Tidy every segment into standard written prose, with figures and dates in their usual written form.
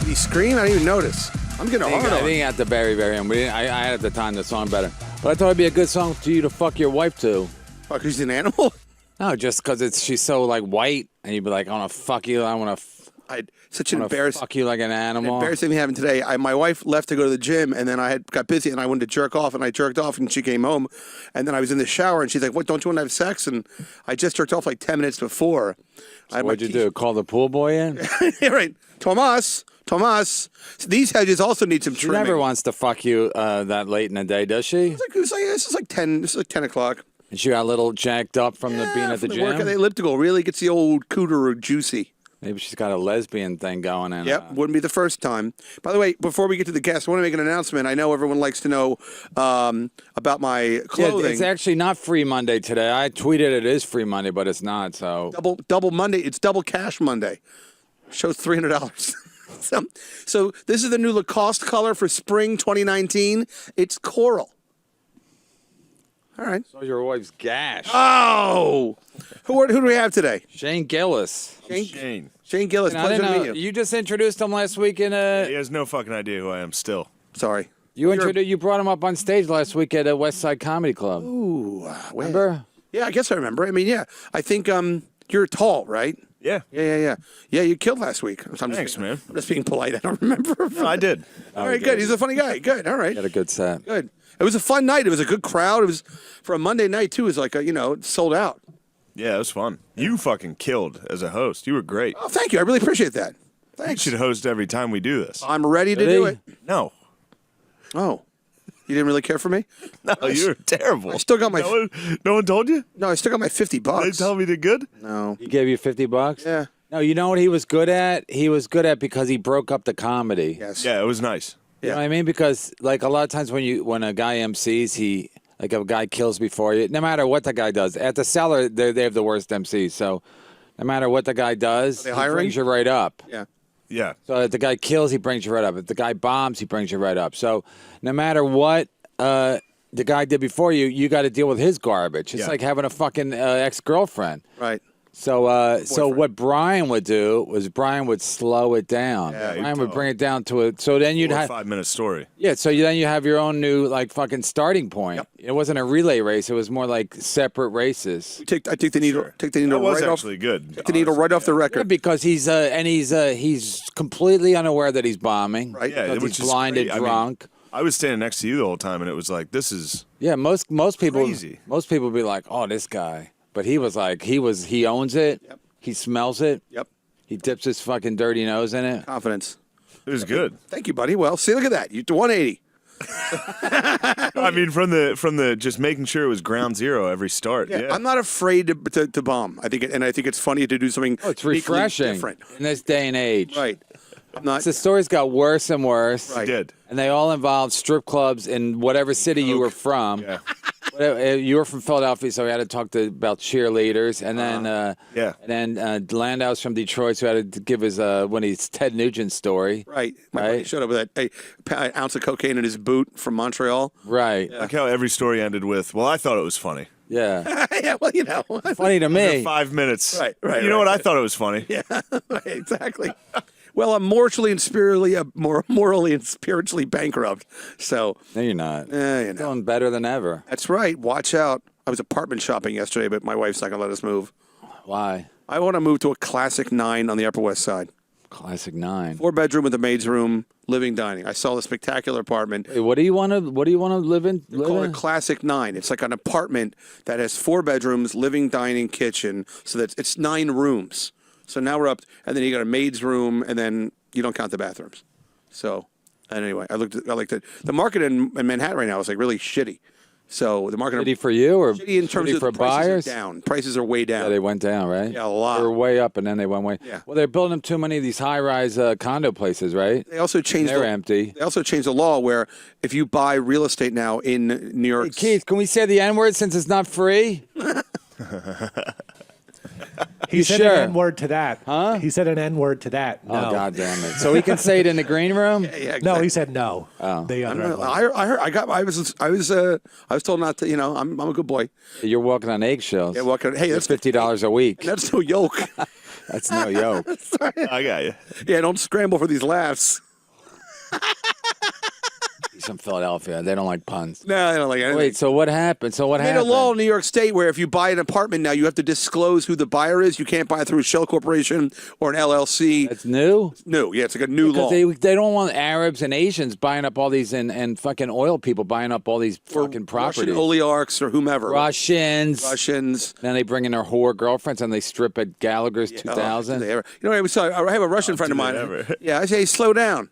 Did he scream? I didn't even notice. I'm getting hard I on. think at the very end. I had at the time the song better. But I thought it'd be a good song for you to fuck your wife to. Oh, 'cause he's an animal? No, just because she's so like white, and you'd be like, I want to fuck you. I want to Such an embarrassing. fuck you like an animal. Embarrassing thing happened today. My wife left to go to the gym, and then I got busy, and I wanted to jerk off, and I jerked off, and she came home, and then I was in the shower, and she's like, "What? Don't you want to have sex?" And I just jerked off like 10 minutes before. So what'd you do? Call the pool boy in? Yeah, right, Tomas. So these hedges also need some She trimming. never wants to fuck you that late in the day, does she? This is like 10. This is like 10 o'clock. And she got a little jacked up from the being at the from gym. Work at the elliptical really gets the old cooter juicy. Maybe she's got a lesbian thing going in. Yep, wouldn't be the first time. By the way, before we get to the guests, I want to make an announcement. I know everyone likes to know about my clothing. Yeah, it's actually not Free Monday today. I tweeted it is Free Monday, but it's not. So double Monday. It's double cash Monday. Shows $300. So this is the new Lacoste color for spring 2019. It's coral. All right. So your wife's gash. Oh, who do we have today? Shane Gillis. Shane Gillis. And I Pleasure didn't to know, meet you. you just introduced him last week in He has no fucking idea who I am still. Sorry. You brought him up on stage last week at a West Side Comedy Club. Ooh, remember? Yeah, I guess I remember. I mean, yeah, I think you're tall, right? Yeah. Yeah. You killed last week. Thanks, man. I'm just being polite. I don't remember. No, I did. All right, good. He's a funny guy. Good. All right. Had a good set. Good. It was a fun night. It was a good crowd. It was for a Monday night too. It was like it sold out. Yeah, it was fun. You fucking killed as a host. You were great. Oh, thank you. I really appreciate that. You Thanks. should host every time we do this. I'm ready to do it. No. Oh, you didn't really care for me? No, you were terrible. I still got my. No one told you? No, I still got my $50. They tell me they're good? No. He gave you $50? Yeah. No, you know what he was good at? He was good at because he broke up the comedy. Yes. Yeah, it was nice. You know what I mean? Because like a lot of times when a guy MCs, like a guy kills before you, no matter what the guy does. At the Cellar, they have the worst MCs, so no matter what the guy does, they he hiring? brings you right up. Yeah. Yeah. So if the guy kills, he brings you right up. If the guy bombs, he brings you right up. So no matter what the guy did before you, you got to deal with his garbage. It's like having a fucking ex-girlfriend. Right. So so what Brian would do was Brian would slow it down. Yeah, Brian would bring it down to it. So then you'd have 5-minute story. Yeah, so then you have your own new like fucking starting point. Yep. It wasn't a relay race; it was more like separate races. I take the needle. Sure. Take the needle That was right actually off. good. Take the needle right off the Yeah, record. because he's completely unaware that he's bombing. Right. Yeah, because which he's is blinded, great. I mean, drunk. I was standing next to you the whole time, and it was like, this is Yeah, most people crazy. Most people be like, "Oh, this guy," but he was like, he owns it. Yep. He smells it. Yep. He dips his fucking dirty nose in it. Confidence. it was good. Thank you, buddy. Well, see, look at that. You to 180. I mean, from the just making sure it was ground zero every start. Yeah. I'm not afraid to bomb. I think it's funny to do something. Oh, it's uniquely refreshing different. in this day and age. Right. I'm not. The stories got worse and worse. Right. It did. And they all involved strip clubs in whatever city you were from. Yeah. You were from Philadelphia, so we had to talk about cheerleaders, and then Yeah. and then Landau's from Detroit, so we had to give his when he's Ted Nugent story. Right. My buddy showed up with an ounce of cocaine in his boot from Montreal. Right. Like how every story ended with, well, I thought it was funny. Yeah. Yeah. Well, Funny to me. 5 minutes. Right, You know what? right. I thought it was funny. Yeah. Right, exactly. Well, I'm morally and spiritually bankrupt. So No, you're not. Doing better than ever. That's right. Watch out. I was apartment shopping yesterday, but my wife's not gonna let us move. Why? I want to move to a classic 9 on the Upper West Side. Classic 9. 4-bedroom with a maid's room, living, dining. I saw the spectacular apartment. Hey, what do you want to live in? They call it Classic 9. It's like an apartment that has 4 bedrooms, living, dining, kitchen. So that's it's 9 rooms. So now we're up, and then you got a maid's room, and then you don't count the bathrooms. So, and anyway, I looked at the market in Manhattan right now is like really shitty. So the market Shitty for you or shitty in terms shitty of for the prices buyers? are down. Prices are way down. Yeah, they went down, right? Yeah, a lot. They were way up, and then they went way. Yeah. Well, they're building too many of these high-rise condo places, right? They also changed. They're empty. They also changed the law where if you buy real estate now in New York, Hey, Keith, can we say the N-word since it's not free? He said sure? an N-word to that. Huh? He said an N-word to that. No. Oh, God damn it. So we can say it in the green room? yeah, exactly. No, he said no. Oh. The I other don't know. N-word. I heard. I was told not to. You know, I'm a good boy. You're walking on eggshells. Yeah, walking. Hey, that's $50 a week. That's no yoke. That's no joke. I got you. Yeah, don't scramble for these laughs. He's from Philadelphia. They don't like puns. No, I don't like anything. Wait, so what happened? Made a law in New York State where if you buy an apartment now, you have to disclose who the buyer is. You can't buy it through a shell corporation or an LLC. It's new? New, yeah, it's like a new law. Because they don't want Arabs and Asians buying up all these and fucking oil people buying up all these fucking properties. Russian oligarchs or whomever. Russians. Then Then they bring in their whore girlfriends and they strip at Gallagher's 2000. You know, I have a Russian friend of mine. Yeah, I say, slow down.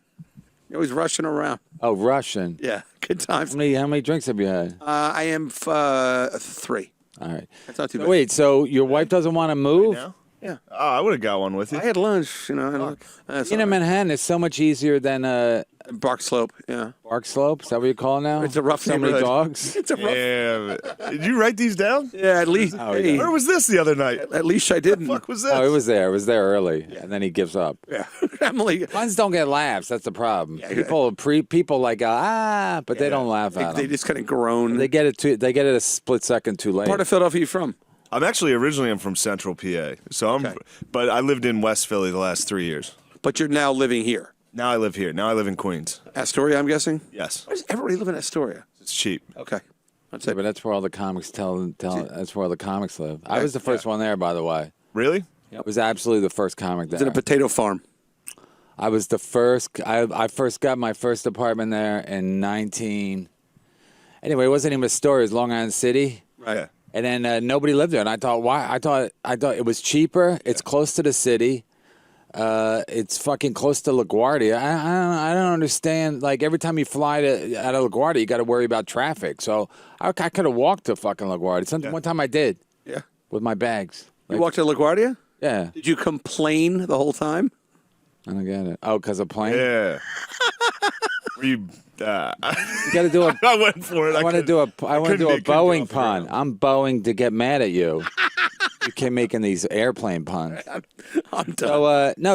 You're always rushing around. Oh, Russian. Yeah, good times. How many drinks have you had? I am 3. All right. That's not too bad. Wait, so your wife doesn't want to move? Now? Yeah. Oh, I would have got one with you. I had lunch, you know. Being in Manhattan is so much easier than Bark Slope, yeah. Bark Slope. Is that what you call it now? It's a rough So many neighborhood. dogs. It's a rough. Yeah. Did you write these down? Yeah, at least. Oh, hey, yeah. Where was this the other night? At least I didn't. What the fuck was this? Oh, it was there. It was there early, and then he gives up. Yeah, I'm like, Puns don't get laughs. That's the problem. Yeah. People like but they don't laugh at they them. just kind of groan. They get it a split second too late. Part of Philadelphia you from? I'm originally from Central PA, but I lived in West Philly the last 3 years. But you're now living here. Now I live here. Now I live in Queens. Astoria, I'm guessing? Yes, Why does everybody live in Astoria? it's cheap. Okay. That's Yeah, it. but that's where all the comics that's where all the comics live. I was the first one there, by the way. Really? I was absolutely the first comic there. It's in a potato farm. I was the first. I first got my first apartment there in 19. Anyway, it wasn't even Astoria. It was Long Island City. Right. Yeah. And then nobody lived there. And I thought, why? I thought it was cheaper. It's close to the city. It's fucking close to LaGuardia. I don't understand. Like every time you fly out of LaGuardia, you got to worry about traffic. So I could have walked to fucking LaGuardia. One time I did Yeah. with my bags. You walked to LaGuardia? Yeah, Did you complain the whole time? I don't get it. Oh, because of plane. Yeah. Were you? You got to do a. I went for it. I want to do a couldn't Boeing get off the pun. ground. I'm Boeing to get mad at you. You keep making these airplane puns. I'm done.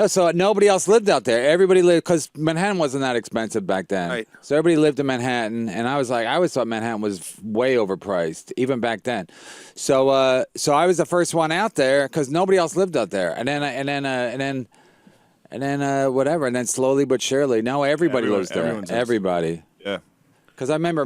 So nobody else lived out there. Everybody lived because Manhattan wasn't that expensive back then. Right. So everybody lived in Manhattan, and I always thought Manhattan was way overpriced, even back then. So I was the first one out there because nobody else lived out there, and then whatever, and then slowly but surely, now everybody lives there. everyone does. Everybody. Yeah. Because I remember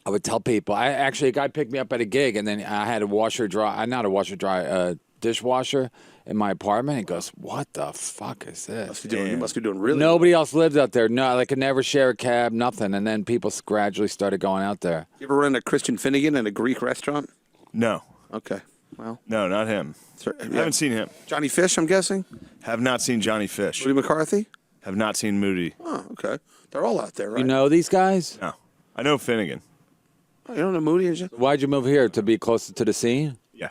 I would tell people. A guy picked me up at a gig, and then I had a dishwasher in my apartment. He goes, "What the fuck is this?" You must be doing really Nobody else lived out there. No, I could never share a cab, nothing. And then people gradually started going out there. You ever run into Christian Finnegan in a Greek restaurant? No. Okay. Well, No, not him. yeah. Haven't seen him. Johnny Fish, I'm guessing? Have not seen Johnny Fish. Moody McCarthy? Have not seen Moody. Oh, okay. They're all out there, right? You know these guys? No. I know Finnegan. Oh, you don't know Moody? And Why'd you move here? To be closer to the scene? Yeah.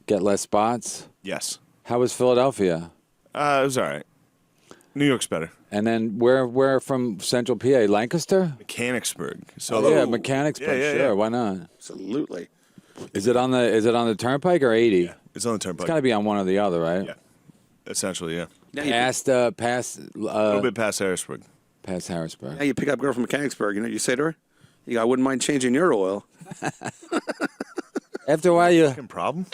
Get less spots? Yes. How was Philadelphia? It was all right. New York's better. And then where from Central PA? Lancaster? Mechanicsburg. So Oh, yeah, Mechanicsburg. Yeah, yeah, sure, yeah. why not? Absolutely. Is it on the Turnpike or 80? it's on the turnpike. It's got to be on one or the other, right? Yeah. Essentially, yeah. Now you, Past A little bit past Harrisburg. past Harrisburg. now you pick up a girl from Mechanicsburg. You know what you say to her? You go, I wouldn't mind changing your oil. After a while, you Problem?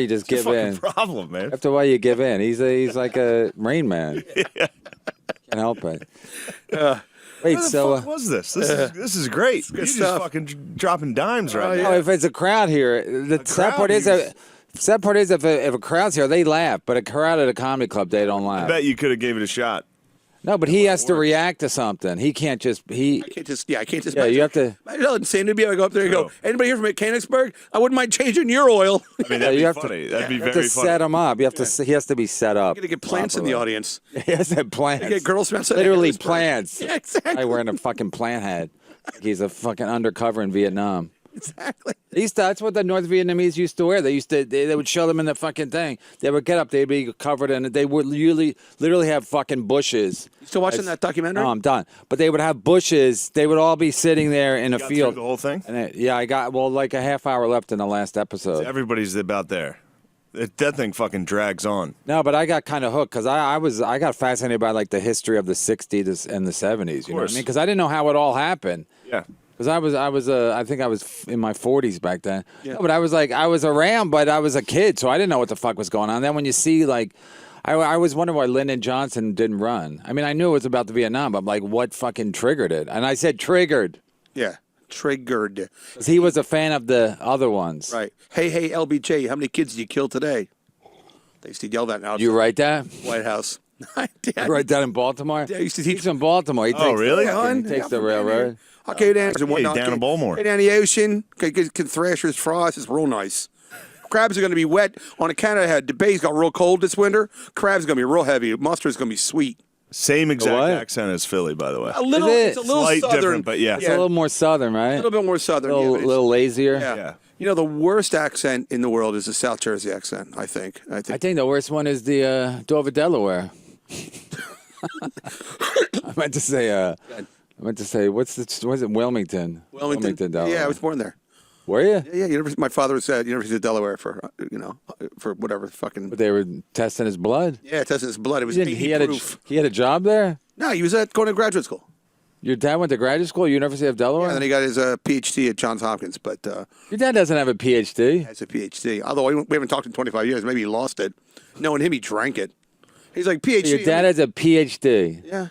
just give in. Problem, man. After a while, you give in. He's like a Rain Man. Can't help it. Wait, Where the so fuck was this? This is great. You're just stuff. fucking dropping dimes right yeah. now. oh, if it's a crowd here, the sad part is if a crowd's here, they laugh. But a crowd at a comedy club, they don't I laugh. bet you could have gave it a shot. No, but he has to react to something. He can't just I can't just. Yeah, you have to. I know, insane to be. I go up there and go, anybody here from Mechanicsburg? I wouldn't mind changing your oil. I mean, Yeah, that'd you be have funny. to, That'd be you have very to funny. set him up. You have to. He has to be set up. You're going to get plants in the properly. audience. He has to have plants. You get girls from outside Literally Harrisburg. plants. Yeah, exactly. Guy wearing a fucking plant hat. Like he's a fucking undercover in Vietnam. Exactly. That's what the North Vietnamese used to wear. They would show them in the fucking thing. They would get up, they'd be covered in it. They would literally have fucking bushes. You still watching that documentary? No, I'm done. But they would have bushes. They would all be sitting there in a Got field. through the whole thing? And I got like a half hour left in the last episode. Everybody's about there. That thing fucking drags on. No, but I got kind of hooked because I got fascinated by like the history of the '60s and the '70s. You know what I course. mean? Because I didn't know how it all happened. Yeah. Because I think I was in my 40s back then. Yeah. No, but I was around, but I was a kid, so I didn't know what the fuck was going on. Then when you see, like, I was wondering why Lyndon Johnson didn't run. I mean, I knew it was about the Vietnam, but I'm like, what fucking triggered it? And I said triggered. Yeah, triggered. 'Cause he was a fan of the other ones. Right. Hey, LBJ, how many kids did you kill today? They used to yell that out. You write that? White House. You write that in Baltimore? I used to teach He's in Baltimore. He Oh, takes really? He takes the railroad. Okay, down. down in Baltimore. Get down the ocean. Get Thrasher's frost. It's real nice. Crabs are going to be wet on account of the bay's got real cold this winter. Crabs going to be real heavy. Mustard's going to be sweet. Same exact What? accent as Philly, by the way. A little, Is it? it's a little Slight southern, different, but yeah. It's a little more southern, right? a little bit more southern. A little, yeah, but it's- little lazier. yeah. Yeah. You know, the worst accent in the world is the South Jersey accent. I think. I think the worst one is the Dover, Delaware. I meant to say, was it Wilmington? Delaware. Yeah, I was born there. Were you? Yeah. My father was at University of Delaware for for whatever fucking. But they were testing his blood. Yeah, testing his blood. It was He had proof. he had a job there. No, he was going to graduate school. Your dad went to graduate school, University of Delaware. And then he got his PhD at Johns Hopkins, but Your dad doesn't have a PhD. has a PhD. Although we haven't talked in 25 years. Maybe he lost it. Knowing him, he drank it. He's like, PhD. Your dad has a PhD, Yeah.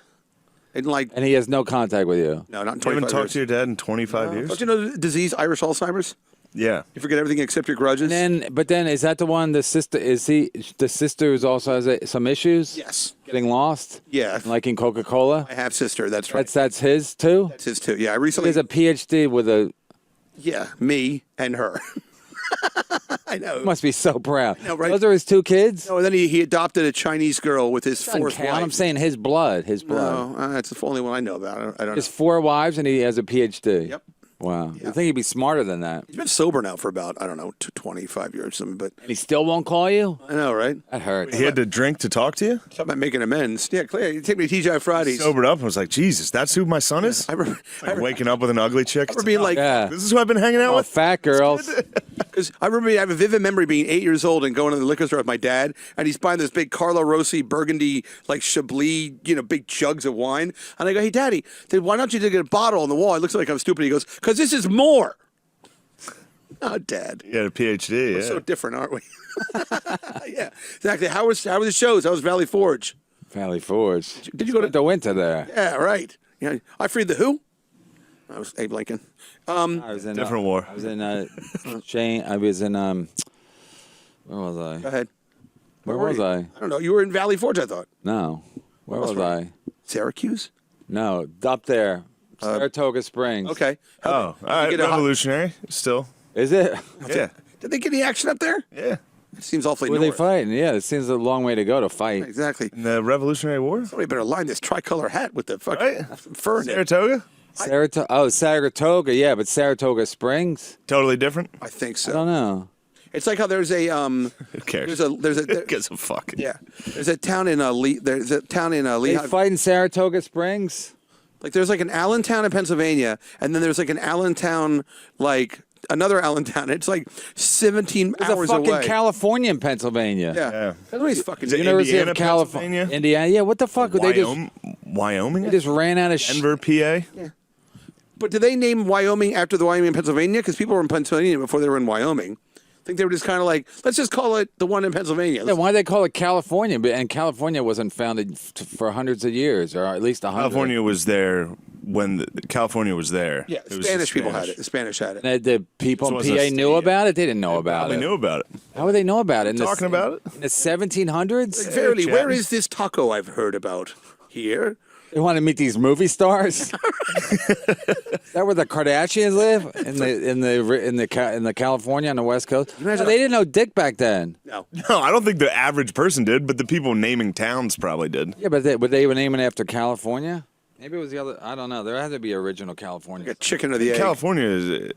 And like, and he has no contact with you. no, not in You 25 haven't talked years. to your dad in 25 years? Don't you know the disease, Irish Alzheimer's? Yeah. You forget everything except your grudges? But then is that the one? The sister the sister who also has some issues? Yes. Getting lost, Yeah. liking Coca-Cola. My half sister, that's right. That's his too. That's his too. Yeah, I He recently. has a PhD with a. Yeah, me and her. I know. Must be so proud. know, right? Those are his two kids. No, and then he adopted a Chinese girl with his Doesn't fourth count. wife. I'm saying his blood. His blood. No, that's the only one I know about. I don't His know. 4 wives, and he has a PhD. Yep. Wow. You think he'd be smarter than that? He's been sober now for about, I don't know, 25 years or something, but And he still won't call you? I know, right? That hurts. He had to drink to talk to you? Talking about making amends. Yeah, Claire, you take me to TGI Fridays. Sobered up and was like, Jesus, that's who my son is? I remember, Like waking up with an ugly chick. remember being like, Yeah. This is who I've been hanging out Oh, with? fat girls. because I remember I have a vivid memory being 8 years old and going to the liquor store with my dad, and he's buying this big Carlo Rossi Burgundy, like Chablis, big jugs of wine. And I go, hey, Daddy, why don't you get a bottle on the wall? It looks like I'm stupid. He goes, because this is more. Oh, Dad. He had a PhD, We're yeah. so different, aren't we? Yeah, exactly. How were the shows? How was Valley Forge? Valley Forge. Did you go to the winter there? Yeah, right. Yeah, I freed the who? I was Abe Lincoln. I was in Different war. I was in Shane. I was in where was I? Go ahead. Where were was you? I? I don't know. You were in Valley Forge, I thought. No. Where else was were I? Syracuse? No, up there. Saratoga Springs. Okay. Oh, all right. get a hot- Revolutionary, still. Is it? Yeah. Did they get any action up there? Yeah. It seems awfully Were they north. fighting? Yeah, it seems a long way to go to fight. Exactly. In the Revolutionary War? Somebody better line this tricolor hat with the fucking Right. fur in it. Saratoga? Saratoga, yeah, but Saratoga Springs? Totally different? I think I so. don't know. It's like how there's a Who cares? there's a Who gives a fuck? yeah. There's a town in They Lehigh. fight in Saratoga Springs? Like there's like an Allentown in Pennsylvania, and then there's like an Allentown, like another Allentown. It's like 17 There's a hours fucking away. California in Pennsylvania. Yeah. Everybody's fucking. Is it University Indiana, of California. Pennsylvania? Indiana. Yeah, what the fuck? Wyoming? They just ran out of shit. Denver, PA? But did they name Wyoming after the Wyoming in Pennsylvania? Because people were in Pennsylvania before they were in Wyoming. I think they were just kind of like, let's just call it the one in Pennsylvania. Yeah, why do they call it California? And California wasn't founded for hundreds of years, or at least 100. California was there when California was there. Yeah, It was Spanish just people had it. The Spanish had it. And the people in So PA it was a knew state. about it? They didn't know about Probably it. knew about it. How would they know about it? Talking about it? In the 1700s? Verily, where chatting. is this taco I've heard about? Here? They want to meet these movie stars? Is that where the Kardashians live? In the California on the West Coast? No, Imagine- they didn't know dick back then. No. No, I don't think the average person did, but the people naming towns probably did. Yeah, but would they name it after California? Maybe it was the other. I don't know. There had to be original California. Like a chicken or the egg. California is.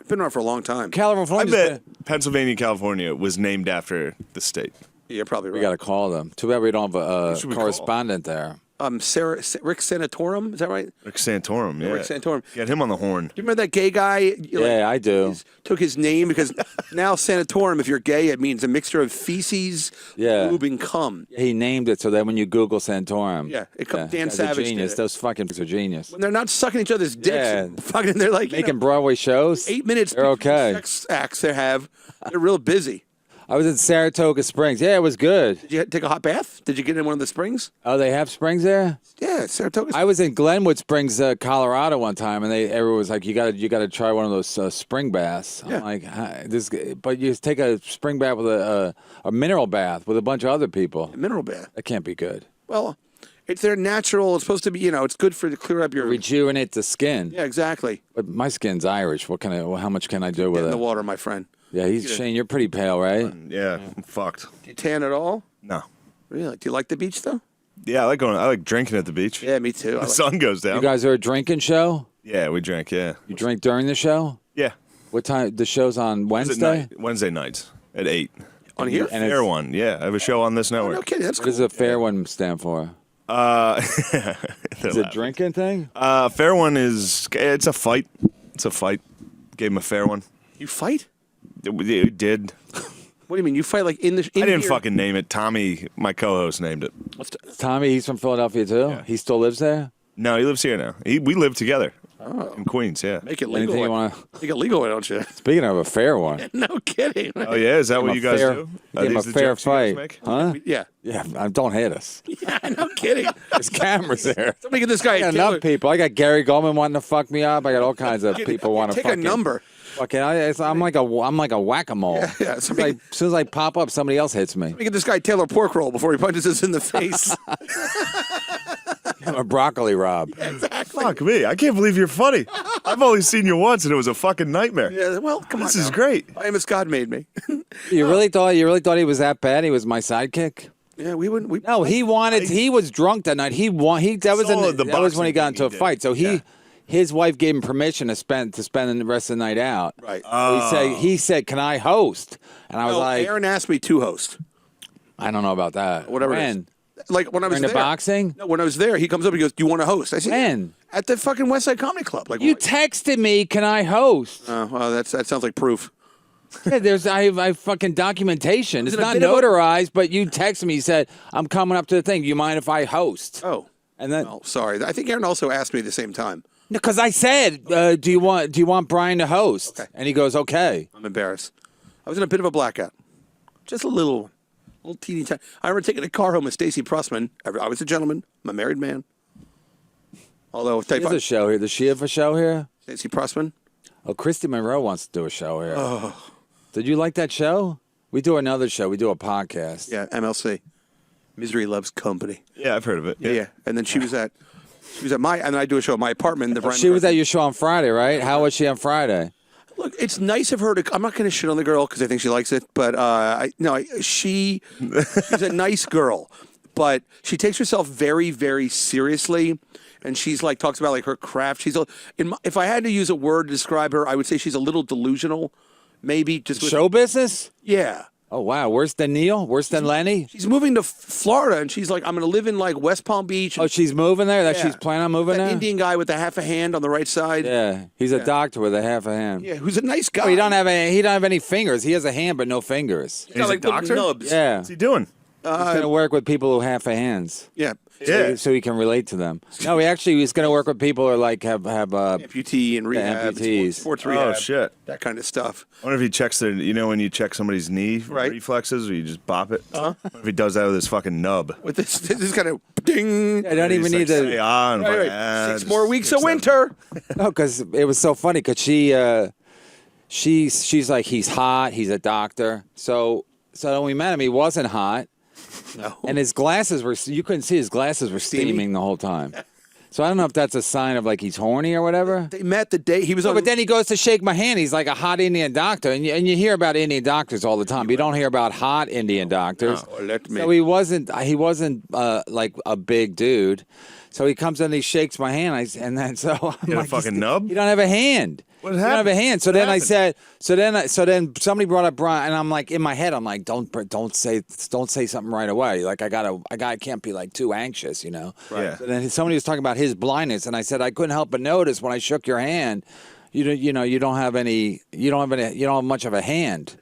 Been around for a long time. I California. bet Pennsylvania, California was named after the state. You're probably right. We got to call them. Too bad we don't have a should we call? correspondent there. Rick Santorum, is that right? Rick Santorum, yeah. Rick Santorum. Get him on the horn. Do you remember that gay guy? Yeah, I do. Took his name because now Sanatorum, if you're gay, it means a mixture of feces, Yeah. lube, and cum. He named it so that when you Google Santorum. Yeah, it comes. Dan Guy's a Savage did genius. it. Those fucking are genius. When they're not sucking each other's dicks, Yeah. and fucking, they're like Making Broadway shows. 8 minutes. They're okay. Sex acts they have. They're real busy. I was in Saratoga Springs. Yeah, it was good. Did you take a hot bath? Did you get in one of the springs? Oh, they have springs there? Yeah, Saratoga. I was in Glenwood Springs, Colorado one time, and everyone was like, "You got to try one of those spring baths." Yeah. I'm like, but you take a spring bath with a mineral bath with a bunch of other people. Mineral bath. That can't be good. Well, it's their natural. It's supposed to be. It's good to clear up your. Rejuvenate the skin. Yeah, exactly. But my skin's Irish. How much can I do with Get in the it? water, my friend. Yeah, Shane, you're pretty pale, right? Yeah, I'm fucked. Do you tan at all? No. Really? Do you like the beach though? Yeah, I like drinking at the beach. Yeah, me too. The sun goes down. You guys are a drinking show? Yeah, we drink, yeah. You drink during the show? Yeah. What time? The show's on It's at Wednesday? night- Wednesday nights at 8. On here? And Fair it's- one, yeah. I have a show on this network. No kidding. That's What cool. does a fair one stand for? Is Is it a drinking thing? Fair one it's a fight. It's a fight. Gave him a fair one. You fight? It did. What do you mean? You fight like in the? I didn't fucking name it. Tommy, my co-host, named it. Tommy, he's from Philadelphia too? Yeah. He still lives there? No, he lives here now. We live together in Queens, yeah. Make it Anything legal. you want to... Make it legal, don't you? Speaking of a fair one. No kidding. Oh, yeah? Is that what Give you him a guys fair- do? give him a these the fair jokes you guys fight. make? Huh? Yeah. Yeah, don't hit us. Yeah, no kidding. There's cameras there. Somebody get this guy. I got enough people. I got Gary Goldman wanting to fuck me up. I got all kinds of people want to Take fucking... a number. Fucking, I'm like a whack-a-mole. Yeah. It's like, as soon as I pop up, somebody else hits me. Let me get this guy Taylor Pork Roll before he punches us in the face. I'm a broccoli Rob. Fuck me. I can't believe you're funny. I've only seen you once, and it was a fucking nightmare. Yeah, well, come on. This is now. great. I am as God made me. You really thought he was that bad? He was my sidekick? Yeah, we wouldn't. No, he was drunk that night. That was saw the that was when he boxing got thing into a he did. fight. So Yeah. his wife gave him permission to spend the rest of the night out. Right. So he said, "Can I host?" And I was like, Aaron asked me to host. "I don't know about that." Whatever it When? is. Like when I was During the there. boxing? No, when I was there, he comes up. He goes, "Do you want to host?" I said, When? At the fucking West Side Comedy Club. Like You texted me, "Can I host?" well, that sounds like proof. Yeah, I have fucking documentation. It's it a not bit of a- notarized, but you texted me. You said, "I'm coming up to the thing. Do you mind if I host?" Oh, And then, well, sorry. I think Aaron also asked me at the same time. because I said, "Do you want Brian to host?" Okay. And he goes, "Okay." I'm embarrassed. I was in a bit of a blackout. Just a little teeny tiny. I remember taking a car home with Stacy Pressman. I was a gentleman. I'm a married man. Although, There's a show here. Does she have a show here? Stacy Pressman. Oh, Christy Monroe wants to do a show here. Did you like that show? We do another show. We do a podcast. Yeah, MLC. Misery Loves Company. Yeah, I've heard of it. Yeah. And then she was at my, and then I do a show at my apartment. She was at your show on Friday, right? How was she on Friday? Look, it's nice of her to. I'm not going to shit on the girl because I think she likes it, but she's a nice girl, but she takes herself very, very seriously, and she's like talks about like her craft. If I had to use a word to describe her, I would say she's a little delusional, maybe just with, Show business? Yeah. Oh, wow. Worse than Neil? Worse than Lenny? She's moving to Florida, and she's like, I'm going to live in like West Palm Beach. Oh, she's moving there? Yeah. She's planning on moving That there? Indian guy with the half a hand on the right side. Yeah. He's a doctor with a half a hand. Yeah, who's a nice guy. Oh, he don't have any fingers. He has a hand but no fingers. He's got, He's a like, little doctor? nubs. Yeah. What's he doing? He's going to work with people who have hands. Yeah. Yeah. So he can relate to them. No, he's going to work with people who like have Amputee and rehab, amputees. sports Oh, rehab, shit. that kind of stuff. I wonder if he checks when you check somebody's knee Right. reflexes, or you just bop it. What if he does that with his fucking nub? With this kind of ding. I don't even He's need like, to. "Say ah," and Right, like, right. 6 just more weeks of sticks winter. No, because it was so funny. Because she's like, he's hot. He's a doctor. So when we met him, he wasn't hot, No. and his glasses were. You couldn't see his glasses were steaming the whole time. So I don't know if that's a sign of like he's horny or whatever. They met the day he was on. But then he goes to shake my hand. He's like a hot Indian doctor, and you hear about Indian doctors all the time. But you don't hear about hot Indian doctors. So he wasn't like a big dude. So he comes in and he shakes my hand, and then so I'm You had like, a fucking nub? You don't have a hand. What You don't have a happened? hand. So What then I happened? said, so then somebody brought up Brian, and I'm like in my head, I'm like, don't say something right away. Like I can't be like too anxious, you know. Right. Yeah. So then somebody was talking about his blindness, and I said I couldn't help but notice when I shook your hand, you don't have much of a hand.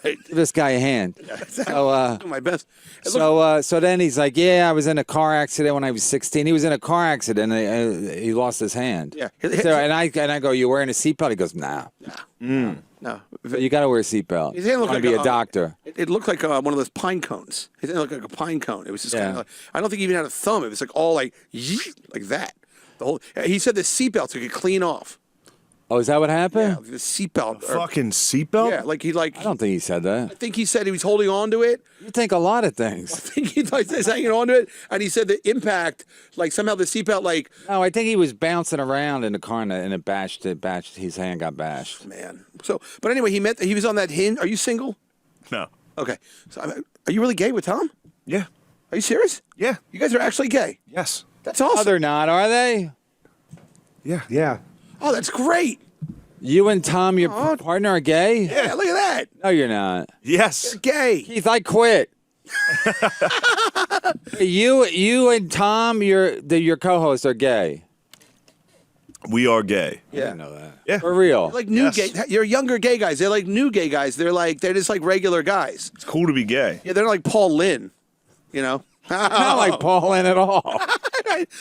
Right. Give this guy a hand. So my best. so then he's like, yeah, I was in a car accident when I was 16. He was in a car accident and he lost his hand. Yeah. So, and I go, you wearing a seatbelt? He goes, nah. No. So you got to wear a seatbelt. His hand looked Want like to be a doctor. It looked like one of those pine cones. His hand looked like a pine cone. It was just Yeah. kind of like, I don't think he even had a thumb. It was like all like that. The whole. He said the seatbelt so he could clean off. Oh, is that what happened? Yeah, the seatbelt. Fucking seatbelt? Yeah, like he like. I don't think he said that. I think he said he was holding on to it. You think a lot of things. I think he was hanging on to it, and he said the impact, like somehow the seatbelt, like No, I think he was bouncing around in the car and it bashed. His hand got bashed. man. So, but anyway, he was on that Hinge. Are you single? No. Okay. So, are you really gay with Tom? Yeah. Are you serious? Yeah. You guys are actually gay. Yes. That's awesome. Oh, they're not, are they? Yeah. Yeah. Oh, that's great. You and Tom, your partner, are gay? Yeah, look at that. No, you're not. Yes. Gay. Keith, I quit. you and Tom, your co-hosts are gay. We are gay. I didn't know that. Yeah. For real. Like new Yes. gay. You're younger gay guys. They're like new gay guys. They're just like regular guys. It's cool to be gay. Yeah, they're like Paul Lynn. You know. Not like Paul Lynn at all.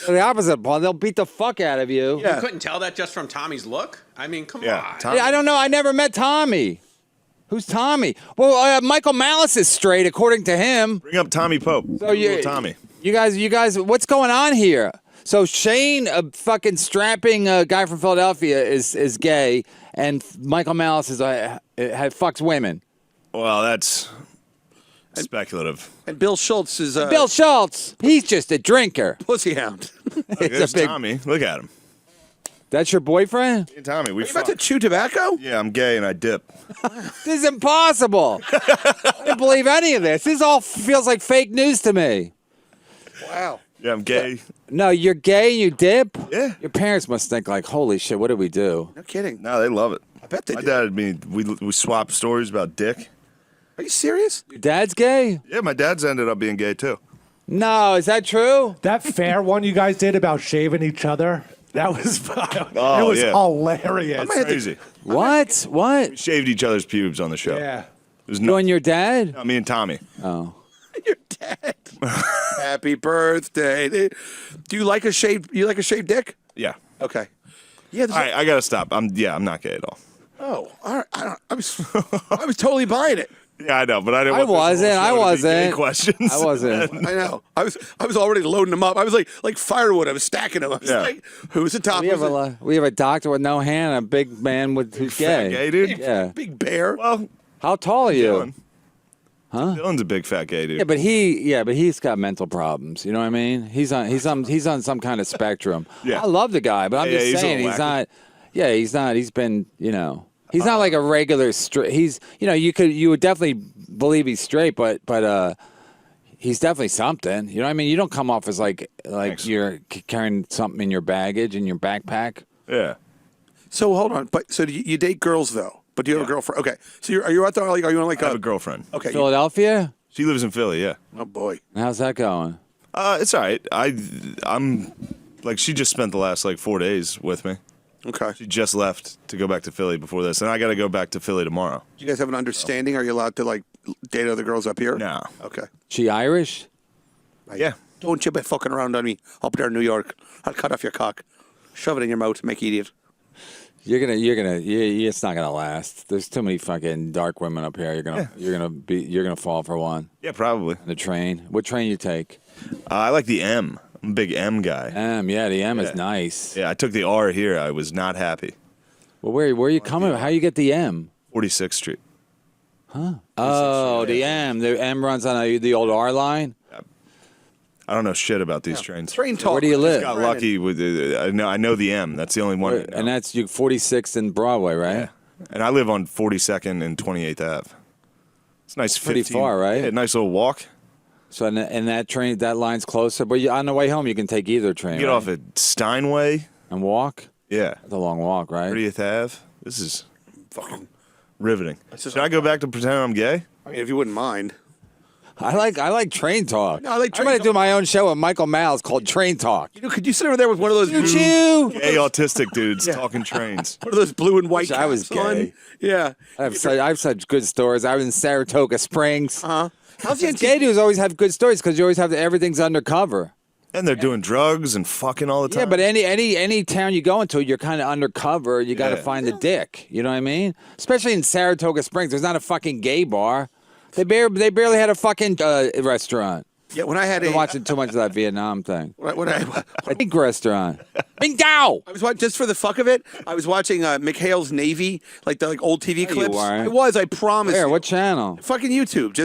The opposite, Paul. They'll beat the fuck out of you. Yeah. You couldn't tell that just from Tommy's look? I mean, come Yeah. on. Tom- Yeah, I don't know. I never met Tommy. Who's Tommy? Well, Michael Malice is straight, according to him. Bring up Tommy Pope. So you, Tommy. You guys, what's going on here? So Shane, a fucking strapping guy from Philadelphia, is gay, and Michael Malice fucks women. Well, that's speculative. And Bill Schultz is Bill Schultz, he's just a drinker. pussy hound. There's Tommy. Look at him. That's your boyfriend? Hey, Tommy, we You about fuck. to chew tobacco? Yeah, I'm gay and I dip. This is impossible. I didn't believe any of this. This all feels like fake news to me. Wow. Yeah, I'm gay. No, you're gay and you dip? Yeah. Your parents must think like, holy shit, what did we do? No kidding. No, they love it. I bet they My do. dad and me, we swap stories about dick. Are you serious? Your dad's gay? Yeah, my dad's ended up being gay too. No, is that true? That fair one you guys did about shaving each other, that was Oh, it was yeah. hilarious. might have to- Crazy. What? What? Shaved each other's pubes on the show. Yeah. It was You no, and your dad? me and Tommy. Oh. You're dead. Happy birthday. Do you like a shaved? You like a shaved dick? Yeah. Okay. Yeah. All right, I gotta stop. I'm not gay at all. Oh, all right. I was totally buying it. Yeah, I know, but I didn't. I want this whole wasn't. show to be I gay wasn't. questions. I wasn't. I know. I was already loading them up. I was like firewood. I was stacking them. I was Yeah. like, who's the top? We have Who's the we have a doctor with no hand and a big man who's Fat gay. gay dude. Yeah. big bear? Well, How tall are you? Dylan. Dylan's a big fat gay dude. Yeah, but he's got mental problems. You know what I mean? He's on some kind of spectrum. Yeah. I love the guy, but I'm Yeah, just he's a saying little he's wacky. not. Yeah, he's not. He's been, he's not like a regular straight. He's, you would definitely believe he's straight, but he's definitely something. You know what I mean? You don't come off as like Thanks. you're carrying something in your baggage in your backpack. Yeah. So hold on. But so you date girls though? But do you have a girlfrill? Okay. So are you out there? Like, are you on like I have a girlfriend. Okay. Philadelphia? She lives in Philly. Yeah. Oh boy. How's that going? It's all right. I'm like she just spent the last like 4 days with me. Okay. She just left to go back to Philly before this, and I got to go back to Philly tomorrow. Do you guys have an understanding? Are you allowed to like date other girls up here? No. Okay. She Irish? Yeah. Don't you be fucking around on me up there in New York. I'll cut off your cock, shove it in your mouth, make you eat it. It's not gonna last. There's too many fucking dark women up here. You're gonna fall for one. Yeah, probably. The train. What train you take? I like the M. I'm a big M guy. Yeah, the M is Yeah. nice. Yeah, I took the R here. I was not happy. Well, where are you coming? How you get the M? 46th Street. Oh, the M. The M runs on the old R line. I don't know shit about these trains. Train talk. Where do you live? Got lucky with I know the M. That's the only one. I know. And that's you 46th and Broadway, right? Yeah. And I live on 42nd and 28th Ave. It's nice. Pretty far, right? Yeah, nice little walk. So and that train, that line's closer. But on the way home, you can take either train. You get off at Steinway and walk. Yeah. That's a long walk, right? 30th Ave. This is fucking riveting. Should I go back to pretend I'm gay? I mean, if you wouldn't mind. I like train talk. No, I like train I'm going to talk. do my own show with Michael Miles called Train Talk. You know, could you sit over there with one of those Choo-choo. Gay autistic dudes talking trains. one of those blue and white? Wish I was caps on? gay. Yeah. I have such good stories. I was in Saratoga Springs. How's the Gay dudes always have good stories because you always have everything's undercover. And they're doing drugs and fucking all the time. Yeah, but any town you go into, you're kind of undercover. You got to Yeah. find the dick. You know what I mean? Especially in Saratoga Springs, there's not a fucking gay bar. They barely had a fucking restaurant. Yeah, when I had I've been watching too much of that Vietnam thing. when I A big restaurant. Bing Dao. I was watching, just for the fuck of it, I was watching McHale's Navy, like the old TV you clips. weren't. I promise. Where? you. What channel? Fucking YouTube.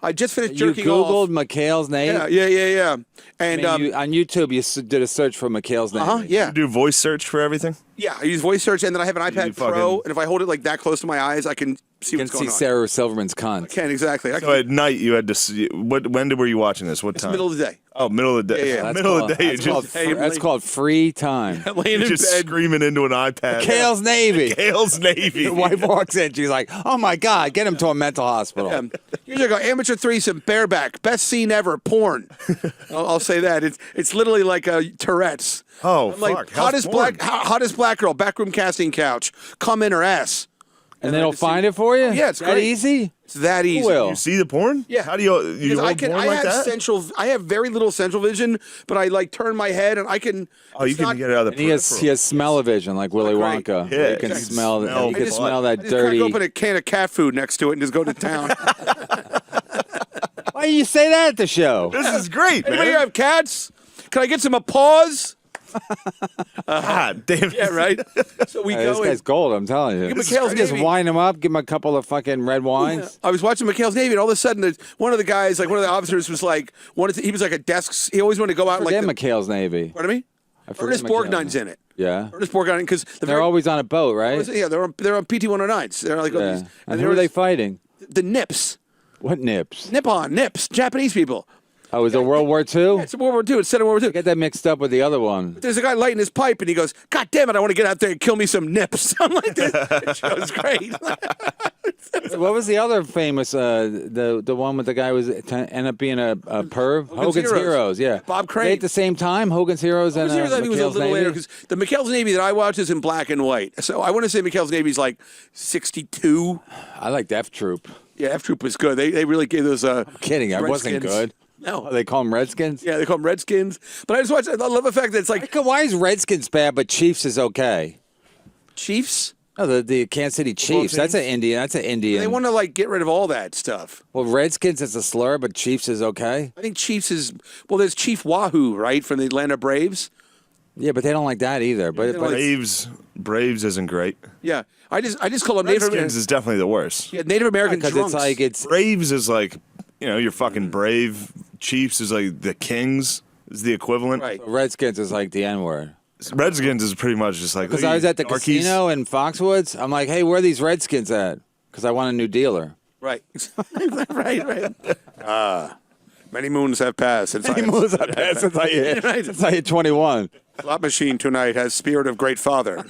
I just finished You jerking Googled off. McHale's name? Yeah. And On YouTube, you did a search for McHale's name. yeah. You do voice search for everything? Yeah, I use voice search, and then I have an iPad Pro, fucking- and if I hold it like that close to my eyes, I can see You can what's see going on. Sarah Silverman's cunt. Can exactly. I So can, at night you had to see, when were you watching this? What it's time? middle of the day. Oh, middle of the day. Yeah, yeah. That's Middle called- of the day. That's called, Hey, that's called free time. Laying You're in just bed. screaming into an iPad. McHale's Navy. Gale's Navy. Your wife walks in. She's like, "Oh my God, get him to a mental hospital." Here's like amateur threesome, bareback, best scene ever, porn. I'll say that. It's literally like Tourette's. Oh, I'm like fuck. How's porn? hottest black girl, backroom casting couch, come in her ass. And they'll find it for you. Yeah, it's that great. easy. It's that easy. Who will? You see the porn? Yeah. How do you Because hold porn I like have that? I have very little central vision, but I like turn my head and I can. Oh, you it's can not- get it out of the And he has smell-o-vision like Willy Great. Wonka. Yeah, You can exactly. smell. Smell You can blood. smell that I just dirty. crack open a can of cat food next to it and just go to town. Why do you say that at the show? This is great, Anybody here man. have cats? Can I get some applause? God damn it. Yeah, right. So we This go in. guy's gold. I'm telling you. Give McHale's Just Navy. wine him up. Give him a couple of fucking red wines. I was watching McHale's Navy, and all of a sudden, one of the guys, like one of the officers, was like, he was like a desk. He always wanted to go out and Forget like. McHale's Navy. Pardon me. I forget Ernest McHale's Borgnine's name. in it. Yeah. Ernest Borgnine, because They're always on a boat, right? yeah, they're on PT 109s. They're like Yeah. these, And who are they fighting? The Nips, What nips? Nips, Japanese people. Oh, is it World War II? It's World War II. It's set in World War II. Get that mixed up with the other one. There's a guy lighting his pipe, and he goes, "God damn it! I want to get out there and kill me some nips." I'm like, "This show's great." What was the other famous? The one with the guy who was end up being a perv. Hogan's Heroes. Yeah. Bob They Crane. at the same time. Hogan's Heroes and I think it was a McHale's little later Navy. because the McHale's Navy that I watch is in black and white. So I want to say McHale's Navy is like 62. I liked F Troop. Yeah, F Troop was good. They really gave those. Kidding, I wasn't Redskins. good. No, Oh, they call them Redskins. yeah, they call them Redskins. But I just watch. I love the fact that it's like Why is Redskins bad but Chiefs is okay? Chiefs. No, the Kansas City Chiefs. That's an Indian. That's an Indian. They want to like get rid of all that stuff. Well, Redskins is a slur, but Chiefs is okay. I think Chiefs is there's Chief Wahoo, right, from the Atlanta Braves. Yeah, but they don't like that either. But, don't but like- Braves isn't great. Yeah, I just call them Native Redskins American. is definitely the worst. Yeah, Native American because drunks. it's like it's Braves is like, you're fucking brave. Chiefs is like the Kings is the equivalent. right. Redskins is like the N word. Redskins is pretty much just like. Because I was at the darkies. casino in Foxwoods. I'm like, hey, where are these Redskins at? Because I want a new dealer. Right. right. Many moons have passed since I Since I hit 21. Slot machine tonight has spirit of great father.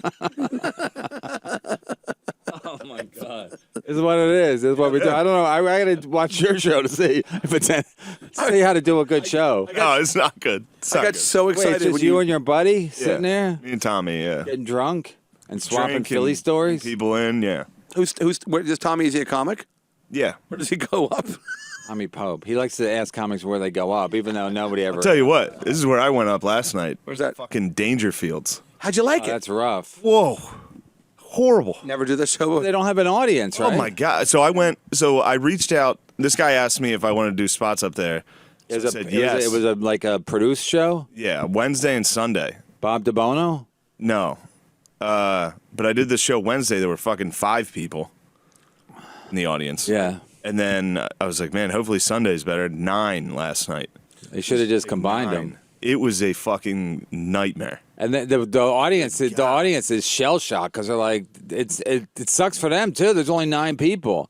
Oh my God! This is what it is. This is what we do. I don't know. I got to watch your show to see if it's see how to do a good show. No, it's not good. It's I not got good. so Wait, excited it's just when you and your buddy sitting there Me and Tommy, yeah. getting drunk and swapping Drinking, Philly stories. People in, yeah. where does Tommy, is he a comic? Yeah. Where does he go up? Tommy Pope. He likes to ask comics where they go up, even though nobody ever. I'll tell you what, this is where I went up last night. Where's that? Fucking Dangerfields. How'd you like Oh, it? that's rough. Whoa. Horrible. Never do the show. They don't have an audience, right? Oh my God. So I reached out. This guy asked me if I wanted to do spots up there. It was, I a, said it, yes. was, a, it was a like a produced show. Yeah, Wednesday and Sunday. Bob DeBono. No. But I did this show Wednesday. There were fucking 5 people in the audience. Yeah. And then I was like, man, hopefully Sunday's better. 9 last night. They should have just combined them. It was a fucking nightmare. And the audience, the audience is shell shocked because they're like, it sucks for them too. There's only 9 people,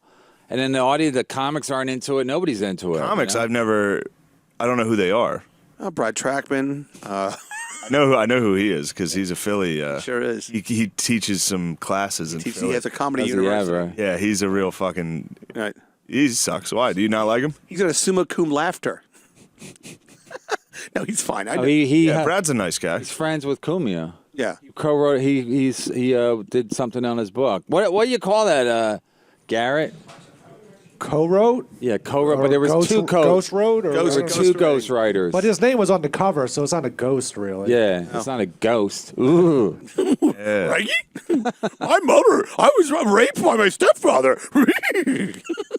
and then the audience, the comics aren't into it. Nobody's into it. Comics, I don't know who they are. Brad Trackman. I know who he is because he's a Philly. Sure is. He teaches some classes in Philly. He has a comedy Does he university. ever? Yeah, he's a real fucking. Right. He sucks. Why? Do you not like him? He's got a summa cum laughter. No, he's fine. I know. Yeah, Brad's a nice guy. He's friends with Cumia. Yeah. He co-wrote. He did something on his book. What do you call that? Garrett. Co-wrote? Yeah, co-wrote. But there was two Ghost Road? Or there were two ghost writers. But his name was on the cover, so it's not a ghost, really. Yeah, it's not a ghost. Ooh. Yeah. Right? My mother, I was raped by my stepfather.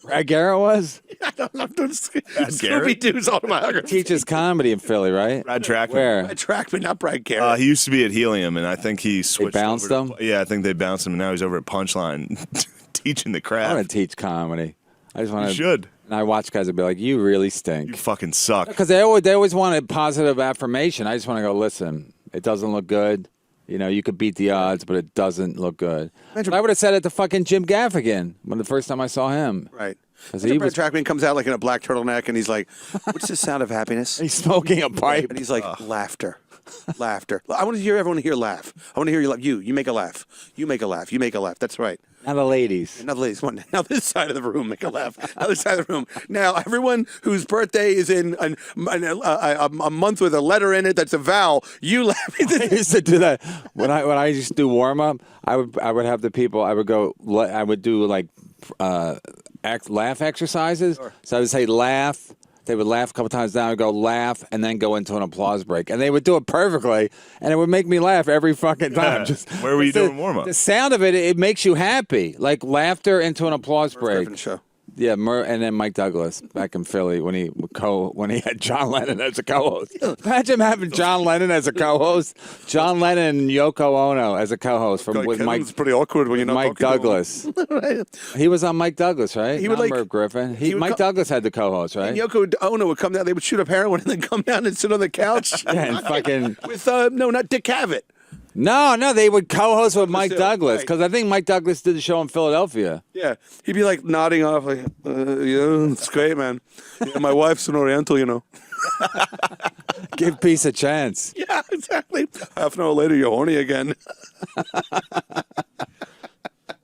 Brad Garrett was? I'm doing Garrett? Scooby-Doo's autobiography. Teaches comedy in Philly, right? Brad Trackman. Where? Brad Trackman, not Brad Garrett. He used to be at Helium, and I think he switched. bounced over him? Yeah, I think they bounced him, and now he's over at Punchline teaching the I craft. want to teach comedy. I just want You to. should. And I watch guys that be like, "You really stink," You fucking suck. because they always want a positive affirmation. I just want to go, listen, it doesn't look good. You know, you could beat the odds, but it doesn't look good. But I would have said it to fucking Jim Gaffigan when the first time I saw him. Right. Because Brad he was Trackman comes out like in a black turtleneck, and he's like, "What's the sound of happiness?" he's smoking a pipe. And he's like, "Laughter, laughter." I want to hear everyone here laugh. I want to hear you laugh. You make a laugh. You make a laugh. You make a laugh. That's right. Now the ladies. Now, ladies, now this side of the room, make a laugh. Other side of the room. Now, everyone whose birthday is in a month with a letter in it that's a vowel, you laugh. I used to do that when I used to do warm up. I would have the people. I would do like laugh exercises. Sure. So I would say laugh. They would laugh a couple times. Then I would go laugh and then go into an applause break, and they would do it perfectly, and it would make me laugh every fucking time. Just Where were you doing warm up? The sound of it makes you happy, like laughter into an applause break. Griffin show. Yeah, and then Mike Douglas back in Philly when he had John Lennon as a co-host. Imagine having John Lennon as a co-host, John Lennon and Yoko Ono as a co-host with Mike. It's pretty awkward when you're not Mike talking to Douglas. Right. He was on Mike Douglas, right? He would Not like- Merv Griffin. he would Mike Douglas had the co-host, right? And Yoko Ono would come down. They would shoot up heroin and then come down and sit on the couch. Yeah, and fucking With no, not Dick Cavett. no, they would co-host with Mike too, Douglas right. because I think Mike Douglas did the show in Philadelphia. Yeah, he'd be like nodding off, like, "Yeah, it's great, man. Yeah, my wife's an Oriental, you know." Give peace a chance. Yeah, exactly. Half an hour later, you're horny again.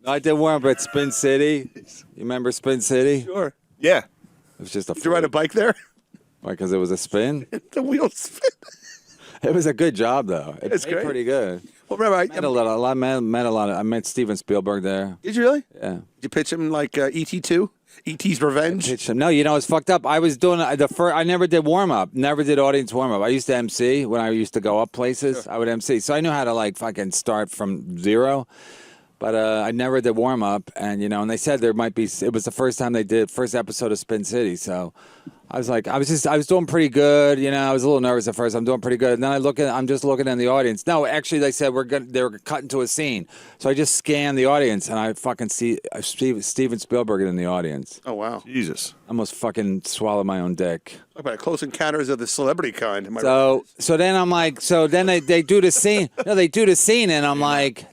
I did warm up at Spin City. You remember Spin City? Sure. Yeah. It was just a Did you ride a bike there? because it was a spin. The wheels spin. It was a good job though. It's paid great. pretty good. Well, remember, Met a lot of. I met Steven Spielberg there. did you really? Yeah. Did you pitch him like E.T. 2? E.T.'s Revenge? Pitched him. No, it's fucked up. I was doing the first. I never did warm up. Never did audience warm up. I used to MC when I used to go up places. I would MC, so I knew how to like fucking start from zero. But I never did warm up, and and they said there might be. It was the first time they did first episode of Spin City, so I was like, I was doing pretty good. I was a little nervous at first. I'm doing pretty good. And then I'm just looking in the audience. No, actually, they said they were cutting to a scene, so I just scanned the audience, and I fucking see Steven Spielberg in the audience. Oh, wow. Jesus. I almost fucking swallowed my own dick. Talk about Close Encounters of the Celebrity kind. Am I So then I'm like, then they do the scene. No, they do the scene, and I'm like,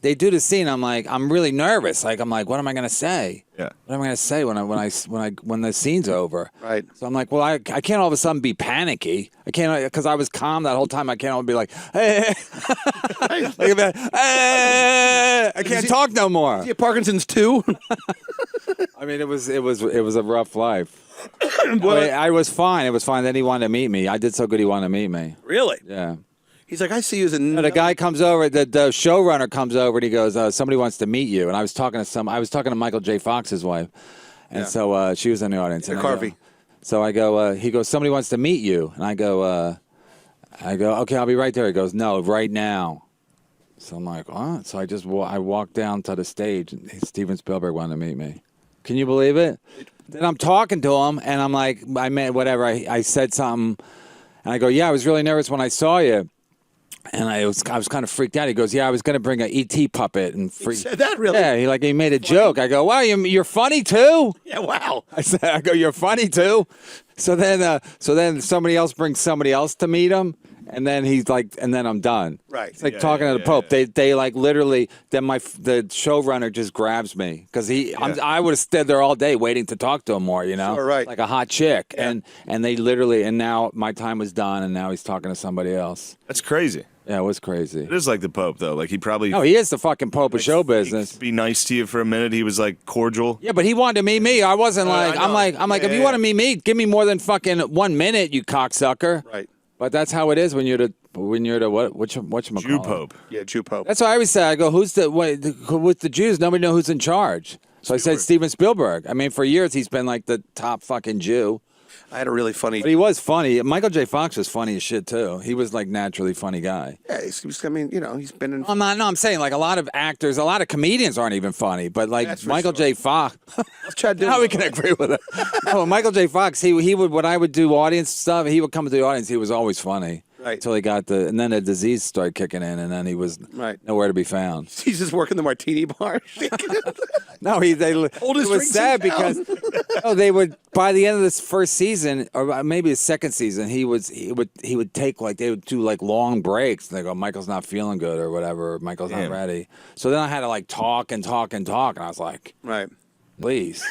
I'm really nervous. Like, I'm like, what am I gonna say? Yeah. What am I gonna say when the scene's over? Right. So I'm like, well, I can't all of a sudden be panicky. I can't because I was calm that whole time. I can't all be like, hey, like that. Hey, I can't talk no more. Yeah, Parkinson's too. I mean, it was a rough life. I was fine. It was fine. Then he wanted to meet me. I did so good. He wanted to meet me. Really? Yeah. He's like, I see you as a. The guy comes over. The showrunner comes over and he goes, "Somebody wants to meet you." And I was talking to Michael J. Fox's wife, and so she was in the audience. And McCarthy. So I go. He goes, "Somebody wants to meet you," and I go, "Okay, I'll be right there." He goes, "No, right now." So I'm like, "What?" So I walked down to the stage, and Steven Spielberg wanted to meet me. Can you believe it? Then I'm talking to him, and I'm like, I said something, and I go, "Yeah, I was really nervous when I saw you." And I was kind of freaked out. He goes, "Yeah, I was going to bring an ET puppet and He said that really? Yeah, he made a joke. I go, "Wow, you're funny too." Yeah, wow. I go, "You're funny too." So then somebody else brings somebody else to meet him, and then he's like, and then I'm done. Right. It's like talking to the Pope. They like literally. Then the showrunner just grabs me because I would have stood there all day waiting to talk to him more. Sure, right. Like a hot chick. Yeah. And they literally, and now my time was done, and now he's talking to somebody else. That's crazy. Yeah, it was crazy. It is like the Pope, though. Like, he probably... No, he is the fucking Pope of show business. Be nice to you for a minute. He was, like, cordial. Yeah, but he wanted to meet me. I wasn't like... I I'm know. like, if you want to meet me, give me more than fucking 1 minute, you cocksucker. Right. But that's how it is when you're the whatchamacallit? Jew Pope. Yeah, Jew Pope. That's what I always say. I go, with the Jews, nobody knows who's in charge. So I said Steven Spielberg. I mean, for years he's been like the top fucking Jew. I had a really funny. But he was funny. Michael J. Fox was funny as shit too. He was like naturally funny guy. Yeah, I mean, he's been in. I'm saying like a lot of actors, a lot of comedians aren't even funny, but like That's for Michael sure. J. Fox. Chad Now we can agree with it. No, Michael J. Fox, he would, when I would do audience stuff, he would come to the audience, he was always funny. Right. Until he got and then the disease started kicking in, and then he was nowhere to be found. He's just working the martini bar. No, Hold his it was drinks sad down. because they would, by the end of this first season, or maybe the second season, he would take they would do like long breaks. And they go, Michael's not feeling good or whatever, or Michael's not ready. So then I had to like talk, and I was like, Right. please,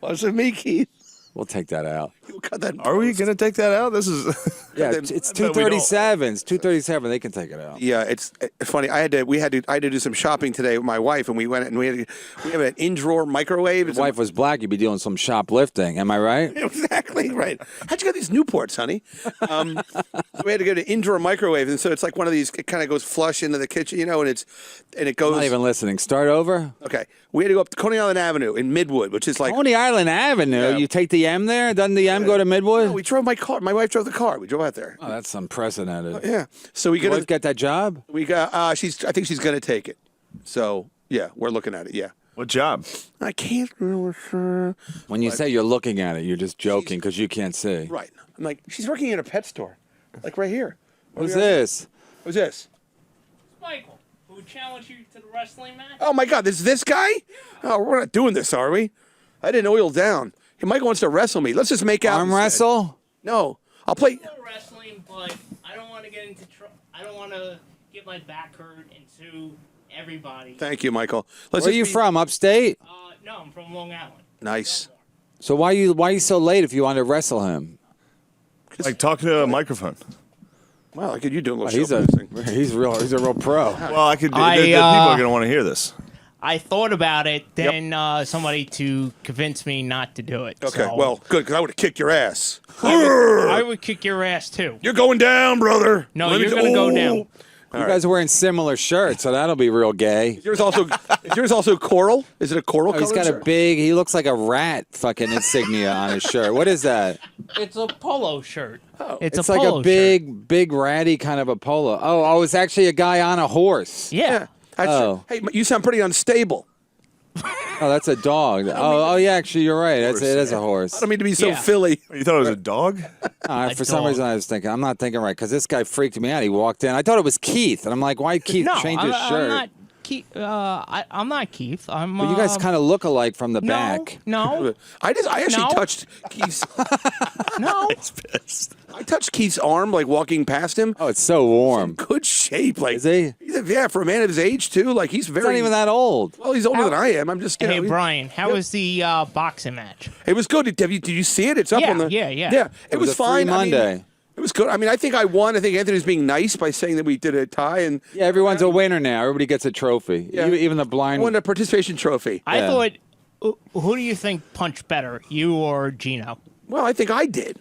Wasn't me, Keith. we'll take that out. We'll cut that. Are we going to take that out? This is... Yeah, then- it's No, we don't. 237. It's 237. They can take it out. Yeah, it's funny. I had to do some shopping today with my wife, and we went and we have an in-drawer microwave. If your wife was black, you'd be doing some shoplifting. Am I right? Exactly right. How'd you get these Newports, honey? So we had to go to in-drawer microwave, and so it's like one of these. It kind of goes flush into the kitchen, and it goes. I'm not even listening. Start over. Okay, we had to go up to Coney Island Avenue in Midwood, which is like. Coney Island Avenue. Yeah. You take the M there? Doesn't the M go to Midwood? No, we drove my car. My wife drove the car. We drove out there. Oh, that's unprecedented. Yeah. So we Your wife got. get that job? We got. I think she's gonna take it. So yeah, we're looking at it. Yeah. What job? I can't really sure. When you say you're looking at it, you're just joking because you can't see. Right. I'm like, she's working at a pet store, like right here. Who's this? Who's this? Michael, who challenged you to the wrestling match? Oh my God, this guy? Oh, we're not doing this, are we? I didn't oil down. Hey, Michael wants to wrestle me. Let's just make out. Arm instead. wrestle? No, I'll play. No wrestling, but I don't want to get into trouble. I don't want to get my back hurt and sue everybody. Thank you, Michael. Let's Where are you just be- from? Upstate? No, I'm from Long Island. Nice. So why are you so late if you want to wrestle him? Like talking to a microphone. Well, I could you doing a Oh, little he's show he's a real pro. Well, I could. I, the people uh, are going to want to hear this. I thought about it, then somebody to convince me not to do it. Okay, So well, good, because I would have kicked your ass. I would kick your ass too. You're going down, brother. No, Let me you're t- gonna go Ooh. down. You guys are wearing similar shirts, so that'll be real gay. Is yours also coral? Is it a coral? Oh, he's colored got a shirt? big. He looks like a rat fucking insignia on his shirt. What is that? It's a polo shirt. It's It's a like polo a big ratty kind of a polo. Oh, it's actually a guy on a horse. shirt. Yeah. Oh. Hey, you sound pretty unstable. Oh, that's a dog. Oh, yeah. Actually, you're right. It is a horse. I don't mean to be so Yeah. Philly. You thought it was a dog? For some dog. reason, I was thinking, I'm not thinking right because this guy freaked me out. He walked in. I thought it was Keith, and I'm like, why Keith No, change his shirt? I'm not Keith. I'm not Keith. I'm. But you guys kind of look alike from the back. No. I actually No. touched Keith's. No. I touched Keith's arm, like walking past him. Oh, it's so warm. Good shape, like Is he? Yeah, for a man of his age too. Like he's very. He's not even that old. Well, he's older than I am. I'm just. Hey Brian, how was the boxing match? It was good. Did you see it? It's up Yeah, on the. yeah. Yeah, it was was a free fine. I mean, Monday. it was good. I mean, I think I won. I think Anthony was being nice by saying that we did a tie, and Yeah, everyone's a winner now. Everybody gets a trophy. Yeah. Even the blind. won a participation trophy. I Yeah. thought, who do you think punched better, you or Gino? Well, I think I did.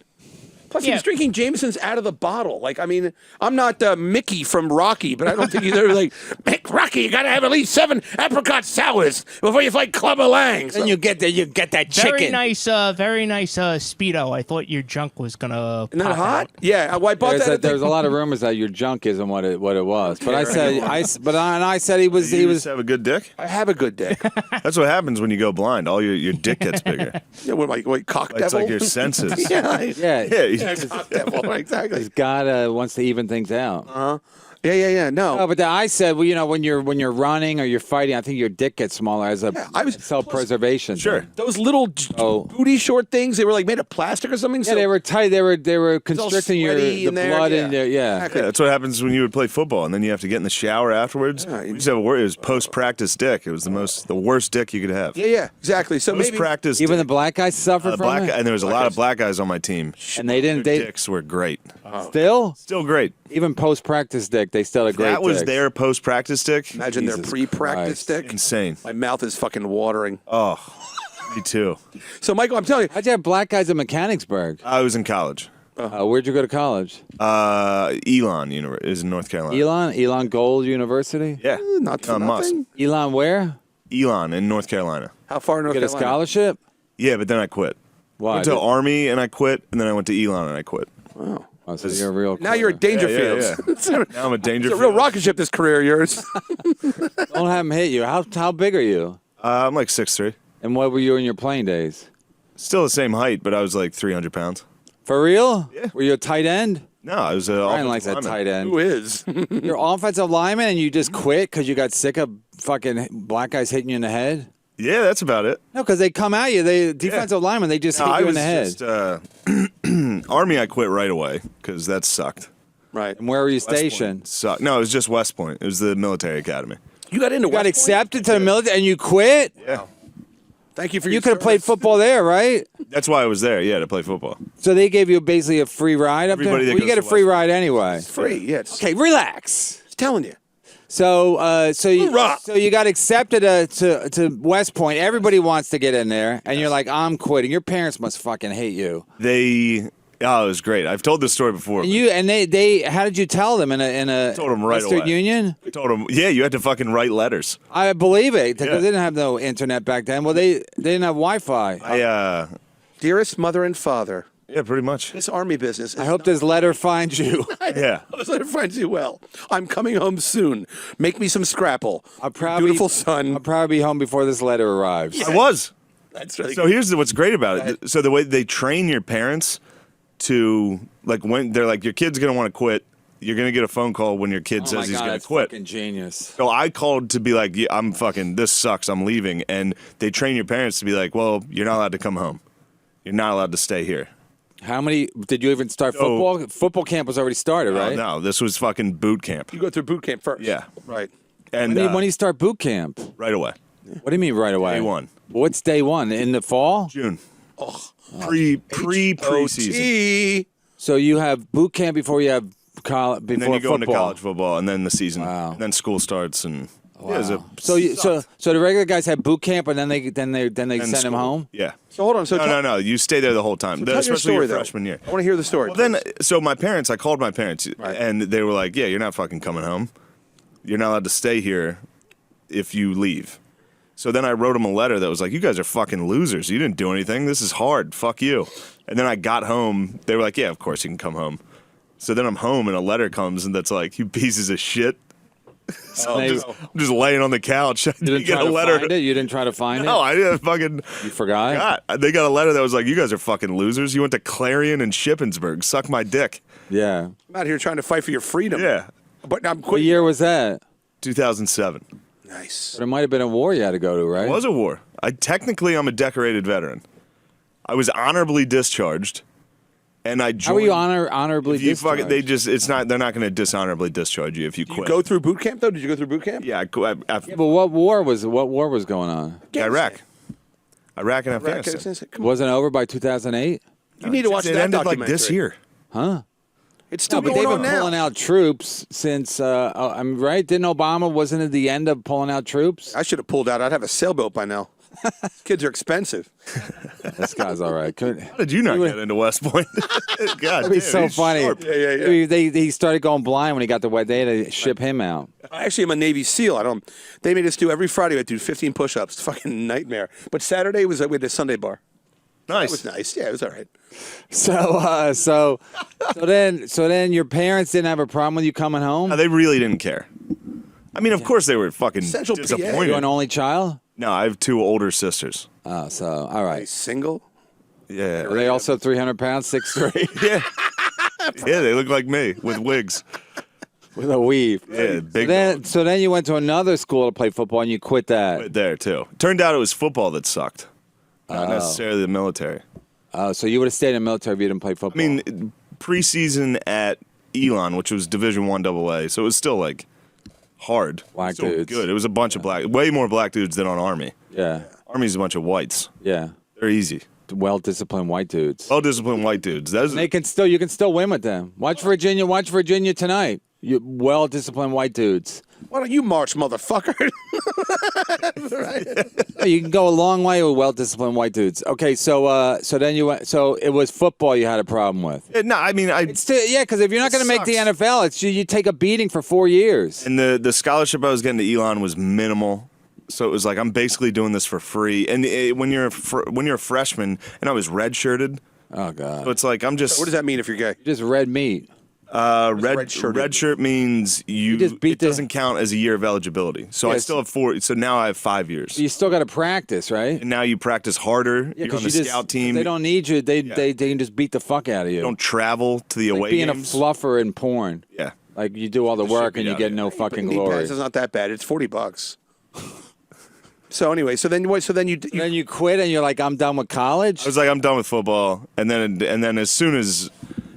Plus, he Yeah. was drinking Jameson's out of the bottle. Like, I mean, I'm not Mickey from Rocky, but I don't think he's ever like, Mick, Rocky, you got to have at least 7 apricot sours before you fight Clubber Lang. So, Then you get that chicken. Very nice Speedo. I thought your junk was gonna. isn't that pop hot? out. Yeah, well, I bought There's that. a, there's a lot of rumors that your junk isn't what it was. But I said I said he was You he just was. have a good dick? I have a good dick. That's what happens when you go blind. All your dick gets bigger. Yeah, what cock It's devil? like your senses. Yeah, Yeah. Yeah, Top devil, exactly. God wants to even things out. Yeah. No. Oh, but I said, well, when you're running or you're fighting, I think your dick gets smaller as a self-preservation. Sure. thing. Those little booty short things, they were like made of plastic or something. Yeah, they were tight. They were constricting sweaty the in there, blood yeah. in there. Yeah. Exactly. Yeah, that's what happens when you would play football, and then you have to get in the shower afterwards. Yeah, We used to have a word. It was post-practice dick. It was the worst dick you could have. Yeah, exactly. So maybe Post-practice. Even dick. the black guys suffer from black it. and there was a lot of black guys on my team. And they didn't. Their They dicks were great. still Great. even post-practice dick. They still had great. That was dicks. their post-practice dick. imagine their Jesus pre-practice Christ. dick. Insane. My mouth is fucking watering. Oh, me too. So Michael, I'm telling you, How'd you have black guys in Mechanicsburg? I was in college. Where'd you go to college? Elon is in North Carolina. Elon Gold University. Yeah. not for Musk. nothing. Elon where? Elon in North Carolina. How far in North Get a Carolina? scholarship? Yeah, but then I quit. Why? Went to the Army and I quit, and then I went to Elon and I quit. Oh, so you're a real. Now you're at Dangerfield. Yeah. It's a Now I'm a danger. real rocket ship. This career of yours. Don't have him hit you. How big are you? I'm like 6'3". And what were you in your playing days? Still the same height, but I was like 300 pounds. For real? Yeah. Were you a tight end? No, I was Brian likes that tight end. Who is? You're offensive lineman and you just quit because you got sick of fucking black guys hitting you in the head? Yeah, that's about it. No, because they come at you. They defensive linemen. They just No, hit I you in was the head. just Army. I quit right away because that sucked. Right. And where were you West Point stationed? sucked. No, it was just West Point. It was the military academy. You got into You got West Point? accepted to the military and you quit? Yeah, Thank you for You your could have played service. football there, right? that's why I was there. Yeah, to play football. So they gave you basically a free ride up Everybody there? that Well, you goes get a to free West ride anyway. Free. Yeah. It's Okay, relax. telling you. So, so Hoorah! you got accepted to West Point. Everybody wants to get in there, and you're like, I'm quitting. Your parents must fucking hate you. It was great. I've told this story before. And they how did you tell them in a Told them right Western away. Union? I told them, yeah, you had to fucking write letters. I believe it because Yeah. they didn't have no internet back then. Well, they didn't have Wi-Fi. Dearest mother and father, Yeah, pretty much. this army business. I hope this letter finds you. Yeah. This letter finds you well. I'm coming home soon. Make me some scrapple. I'll probably Beautiful son. I'll probably be home before this letter arrives. I was. That's really So here's what's great about it. So the way they train your parents to, like, when they're like, your kid's going to want to quit, you're going to get a phone call when your kid Oh says my he's God, going to that's quit. fucking genius. So I called to be like, yeah, I'm fucking, this sucks, I'm leaving. And they train your parents to be like, well, you're not allowed to come home. You're not allowed to stay here. How many did you even start football? Football camp was already started, right? No, this was fucking boot camp. You go through boot camp first. Yeah. Right. And When do you start boot camp? right away. What do you mean right away? Day one. What's day one? In the fall? June. Preseason. H-O-T. So you have boot camp before you have college, before And then you go football. into college football, and then the season. Wow. And then school starts, and yeah, it was a- So the regular guys have boot camp and then they and send them school. home. Yeah. So hold on. So No. You stay there the whole time, tell your especially story, your though. freshman year. I want to hear the story. Well, then, so my parents, I called my parents, Right. and they were like, "Yeah, you're not fucking coming home. You're not allowed to stay here if you leave." So then I wrote them a letter that was like, "You guys are fucking losers. You didn't do anything. This is hard. Fuck you." And then I got home. They were like, "Yeah, of course you can come home." So then I'm home, and a letter comes, and that's like, "You pieces of shit." So I'm just laying on the couch. You didn't get try a to letter. find it. You didn't try to find No, it. I didn't fucking. You forgot. God, they got a letter that was like, "You guys are fucking losers. You went to Clarion and Shippensburg. Suck my dick." Yeah. I'm out here trying to fight for your freedom. Yeah. But I'm What quitting. year was that? 2007. Nice. But it might have been a war you had to go to, right? It was a war. I'm a decorated veteran. I was honorably discharged, and I joined. How were you honorably If you discharged? fucking, they're not going to dishonorably discharge you if you You quit. go through boot camp though? Did you go through boot camp? Yeah, Yeah, but what war was going on? Iraq and Iraq, Afghanistan. Afghanistan. Come on. Wasn't it over by 2008? You need to watch It that ended documentary. like this year. Huh? It's still No, but going they've on been now. pulling out troops since. I'm right. Didn't Obama? Wasn't it the end of pulling out troops? I should have pulled out. I'd have a sailboat by now. Kids are expensive. This guy's all right. How did you not get into West Point? God, That'd be damn, so he's funny. sharp. Yeah. He started going blind when he got the way. They had to ship him out. I actually am a Navy SEAL. They made us do every Friday. We had to do 15 push-ups. It's a fucking nightmare. But Saturday we had a Sunday bar. It Nice. was nice. Yeah, it was all right. So then your parents didn't have a problem with you coming home. No, they really didn't care. I mean, of course they were fucking Central PA. disappointed. You're an only child. No, I have two older sisters. Oh, so all right. Single. Yeah. Are they also 300 pounds, 6'3", Yeah. Yeah, they look like me with wigs. with a weave? Yeah, big. So then you went to another school to play football, and you quit that. Right there too. Turned out it was football that sucked, not necessarily the military. So you would have stayed in the military if you didn't play football. I mean, preseason at Elon, which was Division I AA, so it was still like hard. Black Still dudes. Good. It was a bunch of way more black dudes than on Army. yeah, Army's a bunch of whites. yeah, They're easy. well-disciplined white dudes. Well-disciplined white dudes. That's You can still win with them. Watch Virginia tonight. You well-disciplined white dudes. Why don't you march, motherfucker? You can go a long way with well-disciplined white dudes. Okay, so then you went. So it was football you had a problem with. no. I mean, It's because if you're not going to make the sucks. NFL, it's you take a beating for 4 years. and the scholarship I was getting to Elon was minimal. So it was like I'm basically doing this for free. And when you're a freshman, and I was redshirted, Oh God, so it's like I'm just What does that mean if you're gay? just red meat. redshirted? red shirt means you just beat it doesn't count as a year of eligibility. So I Yes. still have 4. So now I have 5 years. You still got to practice, right? And now you practice harder. Yeah, You're on the you just, scout team. They don't need you. They can just beat the fuck out of you. You don't travel to the like away being games. a fluffer in porn. Yeah. Like you do all the work beat and you out get of you. no But fucking knee glory. pads is not that bad. It's $40. So anyway, so then you Then you quit and you're like, I'm done with college. I was like, I'm done with football, and then as soon as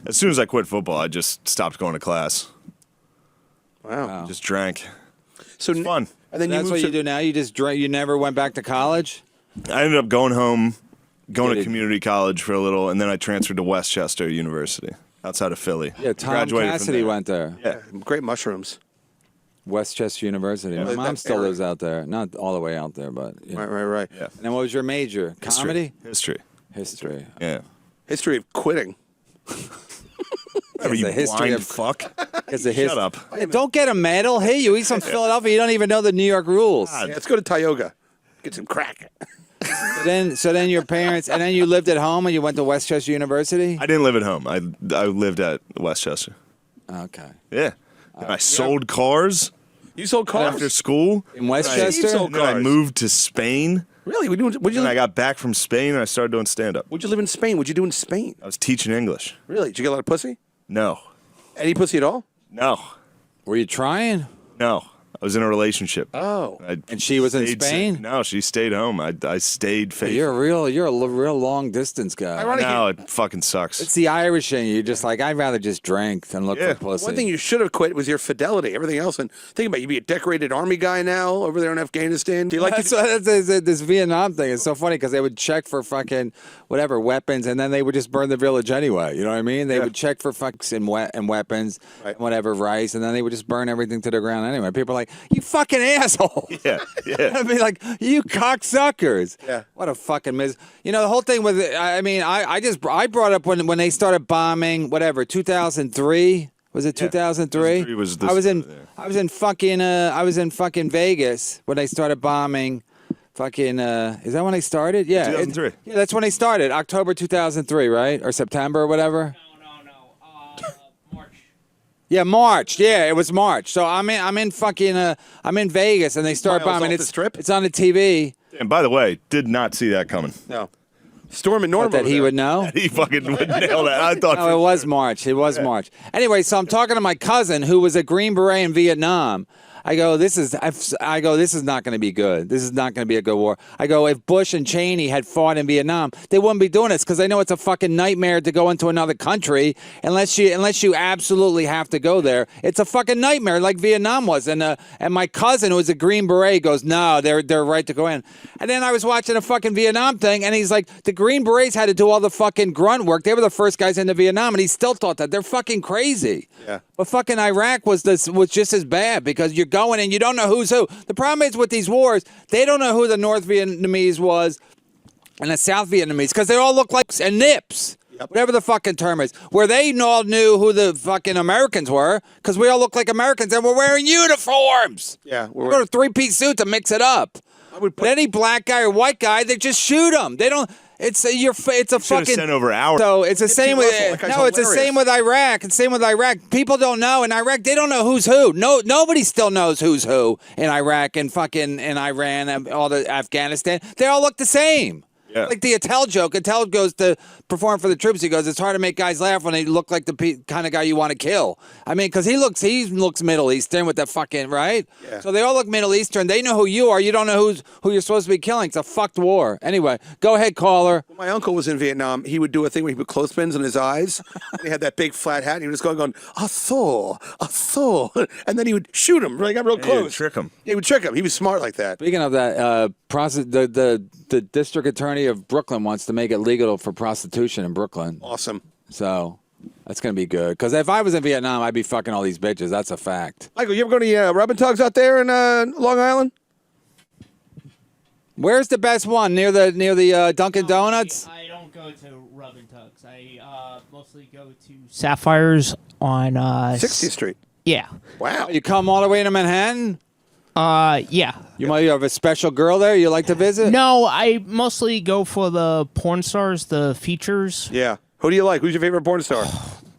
I quit football, I just stopped going to class. wow. Just drank. So It's fun. And then That's you what moved you do now. You just drink. You never went back to college. I ended up going home, going Did to it- community college for a little, and then I transferred to Westchester University outside of Philly. Yeah, Tom Graduated from Cassidy there. went there. Yeah. Great mushrooms. Westchester University. My That mom still area. lives out there. Not all the way out there, but you know. Right. Yeah. And then what was your major? Comedy? History. History. Yeah. History of quitting. Whatever, It's you a history blind of- fuck. It's a Shut up. Hey, don't get a medal. Hey, you eat some Philadelphia. You don't even know the New York rules. Yeah, let's go to Tioga. Get some crack. So then your parents, and then you lived at home and you went to Westchester University? I didn't live at home. I lived at Westchester. Okay. Yeah. And I sold cars You sold cars? after school. In Westchester? You sold And then I cars. moved to Spain. Really? Would And you I got back from Spain and I started doing stand up. live in Spain? What'd you do in Spain? I was teaching English. Really? Did you get a lot of pussy? No. Any pussy at all? No. Were you trying? No. I was in a relationship. Oh. And she was in Spain? No, she stayed home. I stayed faithful. You're a real long distance guy. Ironic. No, it fucking sucks. It's the Irish in you. You're just like, I'd rather just drink than look Yeah. for pussy. One thing you should have quit was your fidelity. Everything else, and think about it, you'd be a decorated army guy now over there in Afghanistan. Do you like That's to? what, this Vietnam thing is so funny because they would check for fucking whatever weapons and then they would just burn the village anyway. You know what I mean? They would check for fucks and weapons Right. and whatever rice and then they would just burn everything to the ground anyway. People are like, you fucking asshole. Yeah, yeah. I'd be like, you cocksuckers. Yeah. What a fucking You know, the whole thing with it, I mean, I brought up when they started bombing, whatever, 2003. Was it 2003? 2003 was this- I was in yeah. I was in fucking Vegas when they started bombing. Fucking is that when they started? Yeah. 2003. Yeah, that's when they started. October 2003, right? Or September or whatever. No. March. Yeah, March. Yeah, it was March. So I'm in Vegas and they start Miles bombing. off the strip? It's on the TV. And by the way, did not see that coming. No. Storm and Norm. But that over he there. would know. He fucking would nail that. I thought. No, it was March. It was March. Anyway, so I'm talking to my cousin who was a Green Beret in Vietnam. I go, this is not going to be good. This is not going to be a good war. I go, if Bush and Cheney had fought in Vietnam, they wouldn't be doing this because they know it's a fucking nightmare to go into another country unless you absolutely have to go there. It's a fucking nightmare like Vietnam was. And my cousin who was a Green Beret goes, no, they're right to go in. And then I was watching a fucking Vietnam thing, and he's like, the Green Berets had to do all the fucking grunt work. They were the first guys into Vietnam, and he still thought that they're fucking crazy. Yeah. But fucking Iraq was just as bad because you're going and you don't know who's who. The problem is with these wars, they don't know who the North Vietnamese was and the South Vietnamese because they all look like and nips. Whatever the fucking term is, where they all knew who the fucking Americans were because we all look like Americans and we're wearing uniforms. Yeah. We go to three-piece suit to mix it up. would But any black guy or white guy, they just shoot them. They don't. It's a Should have fucking. sent over ours. So it's the same with Russell, that guy's no, it's the hilarious. same with Iraq. It's the same with Iraq. People don't know in Iraq. They don't know who's who. No, nobody still knows who's who in Iraq and fucking in Iran and all the Afghanistan. They all look the same. Yeah. Like the Attell joke. Attell goes to perform for the troops. He goes, it's hard to make guys laugh when they look like the kind of guy you want to kill. I mean, because he looks Middle Eastern with the fucking, right? Yeah. So they all look Middle Eastern. They know who you are. You don't know who you're supposed to be killing. It's a fucked war. Anyway, go ahead, caller. When my uncle was in Vietnam, he would do a thing where he put clothespins in his eyes. And he had that big flat hat, and he was going, a Thor, and then he would shoot him. Really got real He close. would trick him. He would trick him. He was smart like that. Speaking of that, the district attorney of Brooklyn wants to make it legal for prostitution in Brooklyn. Awesome. So that's going to be good. Because if I was in Vietnam, I'd be fucking all these bitches. That's a fact. Michael, you ever go to Rub and Tugs out there in Long Island? Where's the best one? Near the Dunkin' Donuts? I don't go to Rub and Tugs. I mostly go to Sapphires on 60th Street. Yeah. Wow. You come all the way to Manhattan? Yeah. You might have a special girl there you like to visit? No, I mostly go for the porn stars, the features. Yeah. Who do you like? Who's your favorite porn star?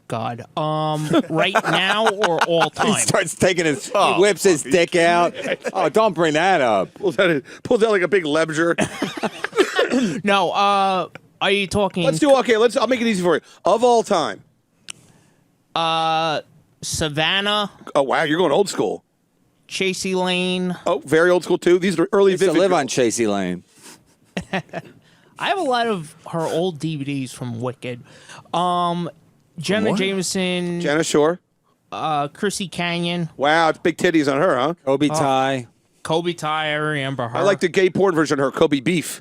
God. Right now or all He time? starts taking he whips his dick out. Oh, don't bring that up. Pulls out like a big ledger. No, are you talking I'll make it easy for you. Of all time. Savannah, Oh, wow. You're going old school. Chasey Lane? Oh, very old school, too. These are early Used to Vivid live girls. on Chasey Lane. I have a lot of her old DVDs from Wicked. Jenna Jameson, Jenna Shore. Chrissy Canyon, Wow, it's big titties on her, huh? Kobe Ty. Kobe Tyre, Amber Heard. I like the gay porn version of her, Kobe Beef.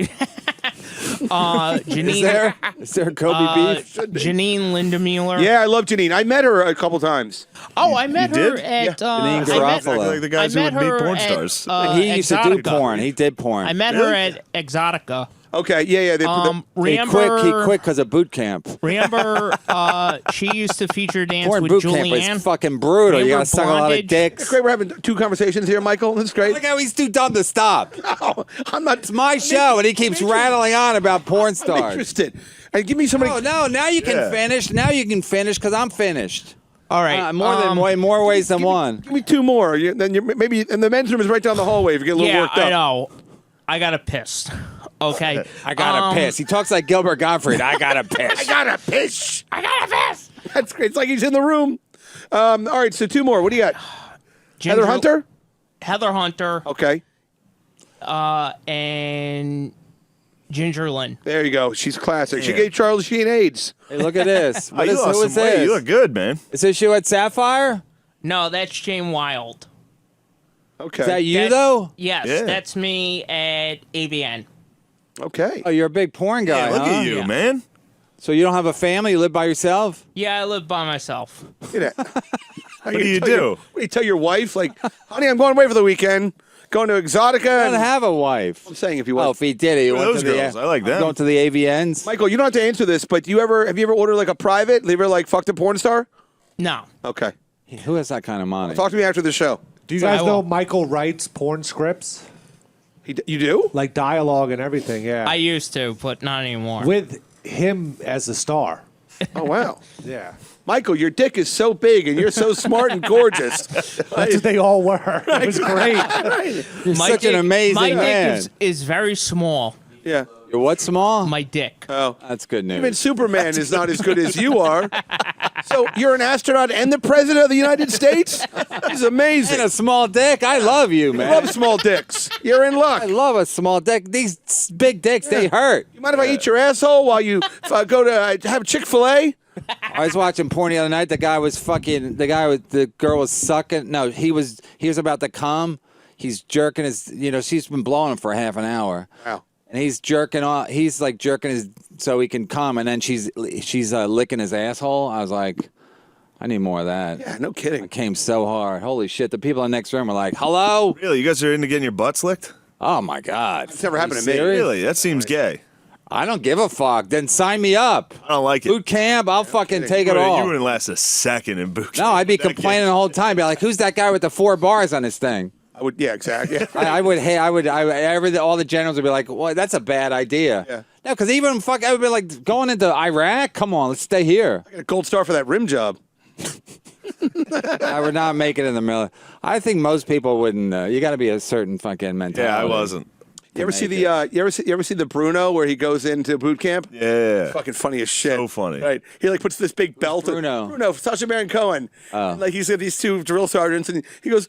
Janine. Is there Kobe beef? Janine Lindemuller. Yeah, I love Janine. I met her a couple times. Oh, I met her did? at. Janine I met, Garofalo. Exactly like the guys who I met would meet her porn at, stars. He used to do Exotica. porn. He did porn. I met her at Exotica. Okay, yeah. he Remember? quit because of boot camp. Remember? She used to feature dance Porn with boot camp Julianne. is fucking brutal. You Remember gotta suck a lot of Bondage? dicks. Great, we're having two conversations here, Michael. That's great. Look how he's too dumb to stop. Oh, I'm not. It's my show, and he keeps rattling on about porn I'm stars. interested. And give me somebody. Oh no! Now you can Yeah. finish. Now you can finish because I'm finished. All right. More ways than one. Give me two more. Then you're maybe. And the men's room is right down the hallway. If you get a little Yeah, worked up. I know. I got to piss. Okay. I gotta piss. He talks like Gilbert Gottfried. I gotta piss. I gotta piss. I got to piss. That's great. It's like he's in the room. All right, so two more. What do you got? Heather Hunter. Heather Hunter Okay, and Ginger Lynn. there you go. She's classic. She Yeah. gave Charlie Sheen AIDS. Hey, look at this. Oh, What you is, lost who is some weight. this? You look good, man. Is this you at Sapphire? No, that's Jane Wild. Okay. Is that you That's- though? Yes, Yeah. that's me at AVN. Okay. Oh, you're a big porn guy, Yeah, look huh? at you, Yeah. man. So you don't have a family? You live by yourself? Yeah, I live by myself. Look at that. What do you do? What do you tell your wife? Like, honey, I'm going away for the weekend. Going to Exotica. I and- don't have a wife. I'm saying if you Oh, want. if he did it, he Who are went those to the. girls? I like them. Going to the AVNs. Michael, you don't have to answer this, but have you ever ordered like a private? Have you ever like fucked a porn star? No. Okay. Who has that kind of money? Talk to me after the show. Do you guys I know will. Michael writes porn scripts? You do? Like dialogue and everything, yeah. I used to, but not anymore. With him as the star. Oh wow. Yeah. Michael, your dick is so big and you're so smart and gorgeous. That's what they all were. It was great. You're My such an dick- amazing my man. dick is very small. Yeah. You're what small? My dick. Oh. That's good news. Even Superman is not as good as you are. So you're an astronaut and the president of the United States? This is amazing. And a small dick. I love you, I man. love small dicks. You're in luck. I love a small dick. These big dicks, they hurt. You mind if I eat your asshole while you go to have Chick-fil-A? I was watching porn the other night. The girl was sucking. No, he was about to come. He's jerking his. She's been blowing him for half an hour. Wow. And he's jerking off. He's like jerking his so he can come, and then she's licking his asshole. I was like, I need more of that. Yeah, no kidding. It came so hard. Holy shit! The people in the next room were like, "Hello." Really? You guys are into getting your butts licked? Oh my god. It's never happened to You me. serious? Really? That seems gay. I don't give a fuck. Then sign me up. I don't like it. Boot camp. I'll fucking take it You all. wouldn't last a second in boot camp. No, I'd be That complaining gay. the whole time. Be like, "Who's that guy with the 4 bars on his thing?" I would. Yeah, exactly. All the generals would be like, "Well, that's a bad idea." Yeah. No, because even I would be like, going into Iraq. Come on, let's stay here. I got a gold star for that rim job. I would not make it in the military. I think most people wouldn't. You got to be a certain fucking mentality. Yeah, I wasn't. You ever see the you ever see the Bruno where he goes into boot camp? Yeah. Fucking funny as shit. So funny. Right. He like puts this big belt. Bruno? Sacha Baron Cohen. And, like he's got these two drill sergeants, and he goes,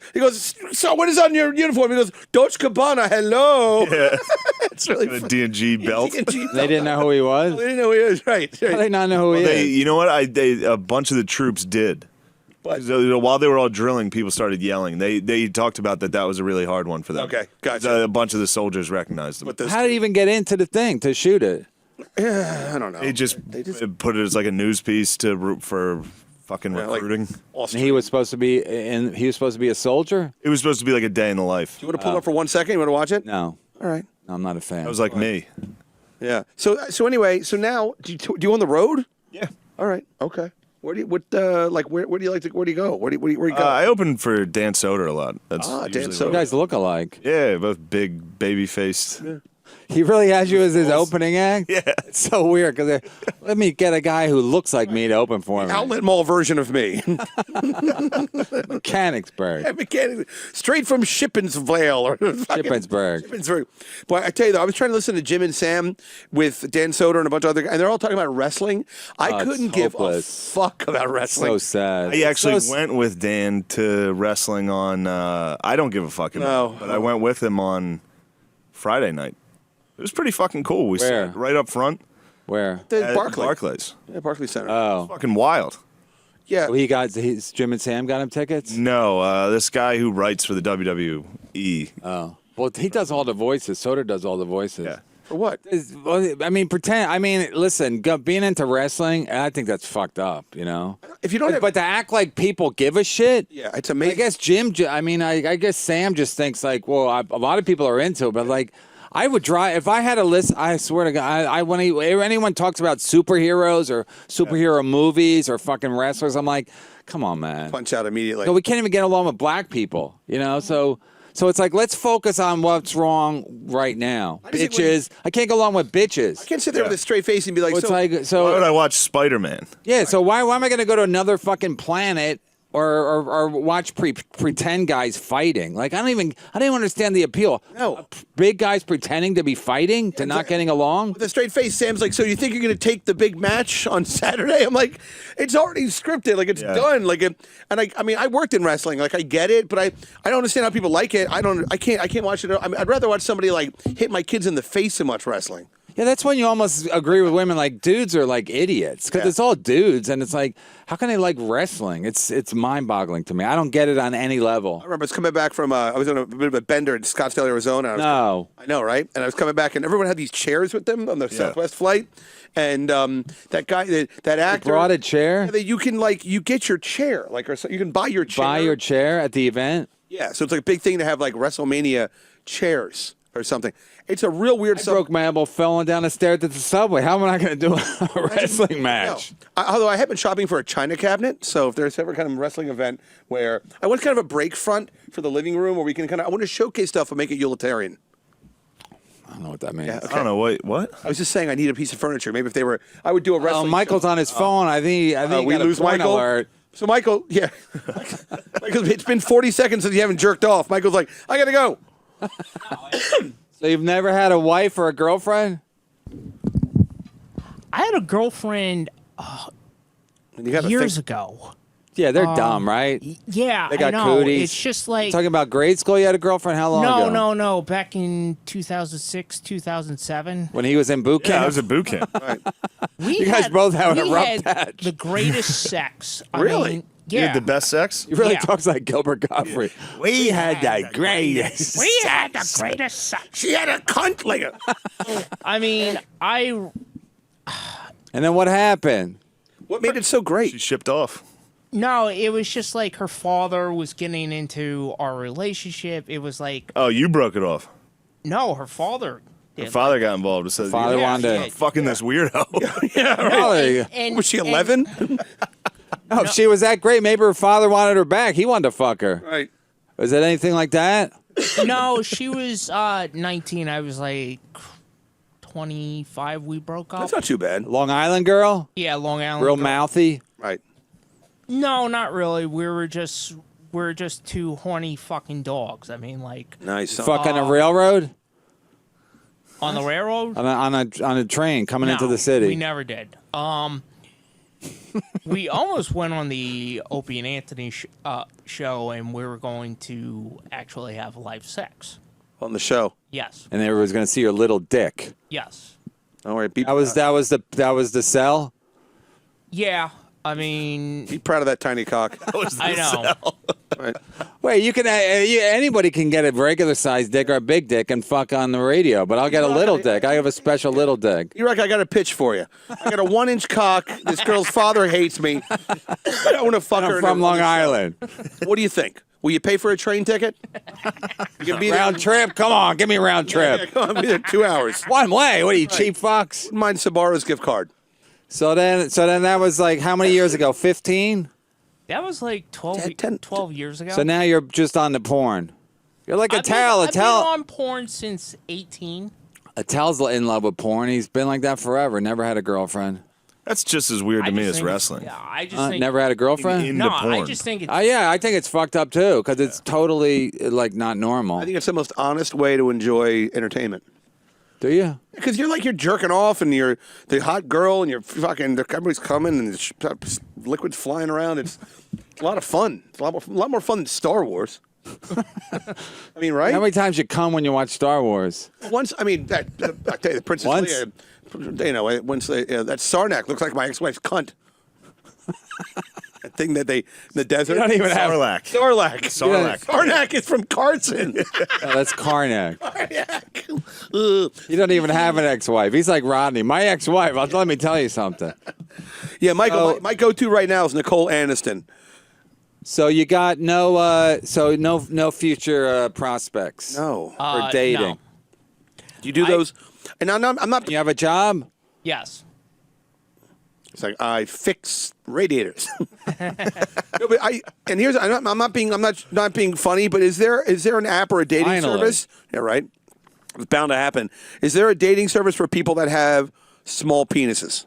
so what is on your uniform? He goes, Deutsche Cabana, hello. Yeah. It's really A funny. D&G belt. D&G They belt. didn't know who he was. They didn't know who he was. Right. How do they not know who he They, is? you know what? A bunch of the troops did. What? So, while they were all drilling, people started yelling. They talked about that was a really hard one for them. Okay, gotcha. So a bunch of the soldiers recognized them. But those- How did he even get into the thing to shoot it? I don't know. They just put it as like a news piece to root for fucking Yeah, like recruiting. And he was supposed to be a soldier? It was supposed to be like a day in the life. You want to pull up for 1 second? You want to watch it? No. All right. No, I'm not a fan. That was like me. Yeah. So anyway, so now do you on the road? Yeah. All right. Okay. Where do you where do you like to where do you go? Where do you go? I opened for Dan Soder a lot. That's Dan usually Soder. you what- guys look alike. Yeah, both big, baby-faced. He really has you as his opening act? Yeah. It's so weird because let me get a guy who looks like me to open for me. Outlet mall version of me. Mechanicsburg. Straight from Shippensvale or Shippensburg. Shippensburg. Boy, I tell you though, I was trying to listen to Jim and Sam with Dan Soder and a bunch of other guys, and they're all talking about wrestling. I it's couldn't give a hopeless. fuck about wrestling. So sad. I actually So went with Dan to wrestling on. I don't give a fucking. No. But I went with him on Friday night. It was pretty fucking cool. We Where? sat right up front Where? The at Barclays. Barclays. Yeah, Barclays Center. Oh. Fucking wild. yeah. Jim and Sam got him tickets? No, this guy who writes for the WWE. Oh. Well, he does all the voices. Soder does all the voices. Yeah. For what? Listen, being into wrestling, I think that's fucked up, you know? If you don't have, But to act like people give a shit, yeah, it's I amazing. guess I guess Sam just thinks like, well, a lot of people are into it, but like, I would drive if I had a list. I swear to God, when anyone talks about superheroes or superhero movies or fucking wrestlers, I'm like, come on, man. Punch out immediately. No, we can't even get along with black people, you know. So it's like let's focus on what's wrong right now. just think Bitches, I can't go along with bitches. I can't sit there with a straight face and be like, It's so, like Why would so I watch Spider-Man? yeah. So why am I going to go to another fucking planet? Or watch pretend guys fighting. Like I don't even understand the appeal. No. Big guys pretending to be fighting to not getting along. with a straight face, Sam's like, so you think you're going to take the big match on Saturday? I'm like, it's already scripted. Like, it's done. Like, I worked in wrestling. Like, I get it, but I don't understand how people like it. I can't watch it. I'd rather watch somebody, like, hit my kids in the face than watch wrestling. Yeah, that's when you almost agree with women. Like dudes are like idiots because Yeah. it's all dudes, and it's like, how can they like wrestling? It's mind-boggling to me. I don't get it on any level. I remember I was coming back from, I was on a bit of a bender in Scottsdale, Arizona. No. I know, right? And I was coming back, and everyone had these chairs with them on the Southwest flight. And that guy, that actor, Brought a chair. that you can you get your chair, or so you can buy your chair. Buy your chair at the event. Yeah, so it's like a big thing to have like WrestleMania chairs or something. It's a real weird. I broke my elbow falling down the stairs at the subway. How am I going to do a wrestling match? No. Although I have been shopping for a china cabinet, so if there's ever kind of a wrestling event where I want kind of a break front for the living room where we can I want to showcase stuff and make it utilitarian. I don't know what that means. Yeah, I don't know. Wait, what? I was just saying I need a piece of furniture. Maybe if they were, I would do a wrestling. Oh, Michael's on his phone. I think he we got a lose porn Michael. alert. So Michael, yeah, Michael, it's been 40 seconds since you haven't jerked off. Michael's like, I gotta go. So you've never had a wife or a girlfriend? I had a girlfriend And you gotta years think- ago. Yeah, they're dumb, right? Yeah, They got I know. cooties. It's just like Talking about grade school, you had a girlfriend. How long ago? no. Back in 2006, 2007. When he was in boot Yeah, camp. I was at boot camp. We guys both had a we rough had patch. the greatest sex. I Really? mean, You yeah. had the best sex? He really Yeah. talks like Gilbert Gottfried. We had the greatest. We had the greatest sex. She had a cunt like a. I mean, And then what happened? What made it so She great? shipped off. No, it was just like her father was getting into our relationship. It was like, Oh, you broke it off. no, her father did. Your father got involved. It says, Father "You're wanted to. fucking this weirdo. Oh, And, Was she and- 11? oh, if she was that great, maybe her father wanted her back. He wanted to fuck her. Right. Was it anything like that? No, she was 19. I was like 25. We broke up. That's not too bad. Long Island girl? Yeah, Long Island. Real girl. mouthy? Right. No, not really. We're just two horny fucking dogs. I mean, like, Nice. Fuck on a railroad? On the railroad? On a train coming into No, the city. We never did. We almost went on the Opie and Anthony show, and we were going to actually have live sex. On the show. Yes. And they was going to see your little dick. Yes. Don't worry. Be That was the sell. Yeah. I mean, Be proud of that tiny cock. I know. Right. Wait, you can anybody can get a regular sized dick or a big dick and fuck on the radio, but I'll get a little dick. I have a special little dick. You're like, I got a pitch for you. I got a 1-inch cock. This girl's father hates me. I want to fuck her. I'm from Long Island. What do you think? Will you pay for a train ticket? You can be there. Round trip? Come on, give me a round trip. Yeah, come on, be there 2 hours. One way. What are you, cheap fucks? Wouldn't mind Sabaro's gift card. So then that was like how many years ago? 15? That was like 12 years ago. So now you're just on the porn. You're like I've been on porn since 18. Attell's in love with porn. He's been like that forever. Never had a girlfriend. That's just as weird to me as wrestling. Yeah, I just think, Never had a girlfriend? In no, the porn. I just think it's Yeah, I think it's fucked up too because it's totally like not normal. I think it's the most honest way to enjoy entertainment. Do you? Because you're jerking off and you're the hot girl and you're fucking, everybody's coming and there's liquids flying around. It's a lot of fun. It's a lot more fun than Star Wars. I mean, right? How many times you come when you watch Star Wars? Once, I mean, I tell you, the Princess Once? Leia, once that Sarnak looks like my ex-wife's cunt. That thing that they in the desert. You don't even have Sarlacc. Sarnak is from Carson. Oh, that's Karnak. Ugh. You don't even have an ex-wife. He's like Rodney. My ex-wife. Let me tell you something. Yeah, Michael. My go-to right now is Nicole Aniston. So you got no future prospects. No. For dating. no. Do you do those? And I'm not. You have a job? Yes. It's like I fix radiators. No, but I'm not being funny, but is there an app or a dating Finally. service? Yeah, right. It's bound to happen. Is there a dating service for people that have small penises?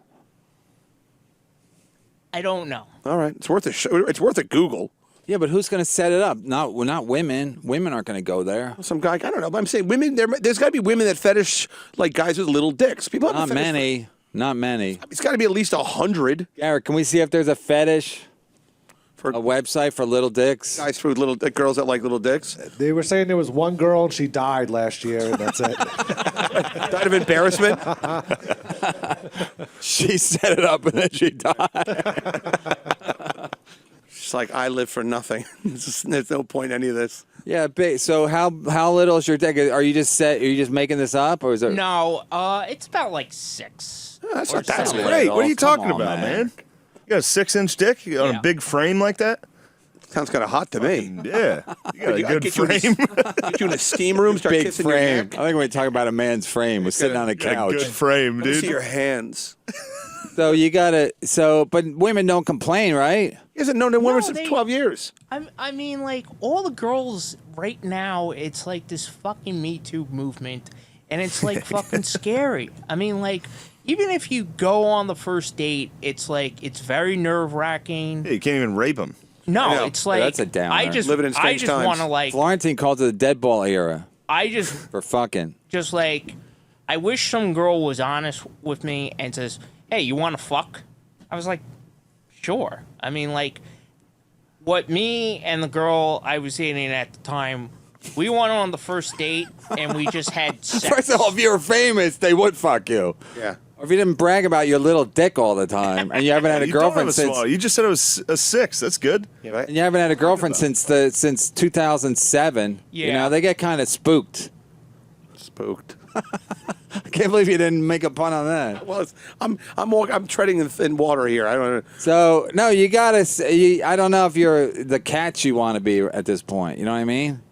I don't know. All right, it's worth it's worth a Google. Yeah, but who's going to set it up? Not women. Women aren't going to go there. Some guy, I don't know. But I'm saying women. There's got to be women that fetish like guys with little dicks. People have a Not fetish many. Not many. It's got to be at least 100 Garrett, can we see if there's a fetish? for A website for little dicks? guys for girls that like little dicks. They were saying there was one girl and she died last year, and that's it. Died of embarrassment. She set it up and then she died. It's like I live for nothing. There's no point in any of this. Yeah, so how little is your dick? Are you just making this up, or is it? No, it's about like 6. That's or not that something. great. Great. What are you Come talking on, about, man. man? You got a 6-inch dick on Yeah. a big frame like that? Sounds kind of hot to me. Yeah. You got a I'd good get you in a- frame. Get you in a steam room, start Big kissing your frame. neck. I think we talk about a man's frame. We're sitting on a Got a couch. good frame, Let me see dude. your hands. So you gotta. But women don't complain, right? He hasn't known a woman No, for they- 12 years. I mean, like, all the girls right now, it's like this fucking Me Too movement, and it's like fucking scary. I mean, like, even if you go on the first date, it's like, it's very nerve wracking. Yeah, you can't even rape them. No, know. it's like, That's a downer. I just Living in strange times. want to, like, Florentine calls it the dead ball era I just, for fucking. just like, I wish some girl was honest with me and says, hey, you want to fuck? I was like, sure. I mean, like, what me and the girl I was dating at the time, we went on the first date and we just had sex. First of all, if you were famous, they would fuck you. Yeah. Or if you didn't brag about your little dick all the time, and you haven't had a You don't have girlfriend a since. small. You just said it was a 6. That's good. Yeah, right? And you haven't had a girlfriend since 2007. You Yeah. know, they get kind of spooked. Spooked. I can't believe you didn't make a pun on that. Well, I'm treading in thin water here. I don't know. So no, you gotta. I don't know if you're the catch you want to be at this point. You know what I mean?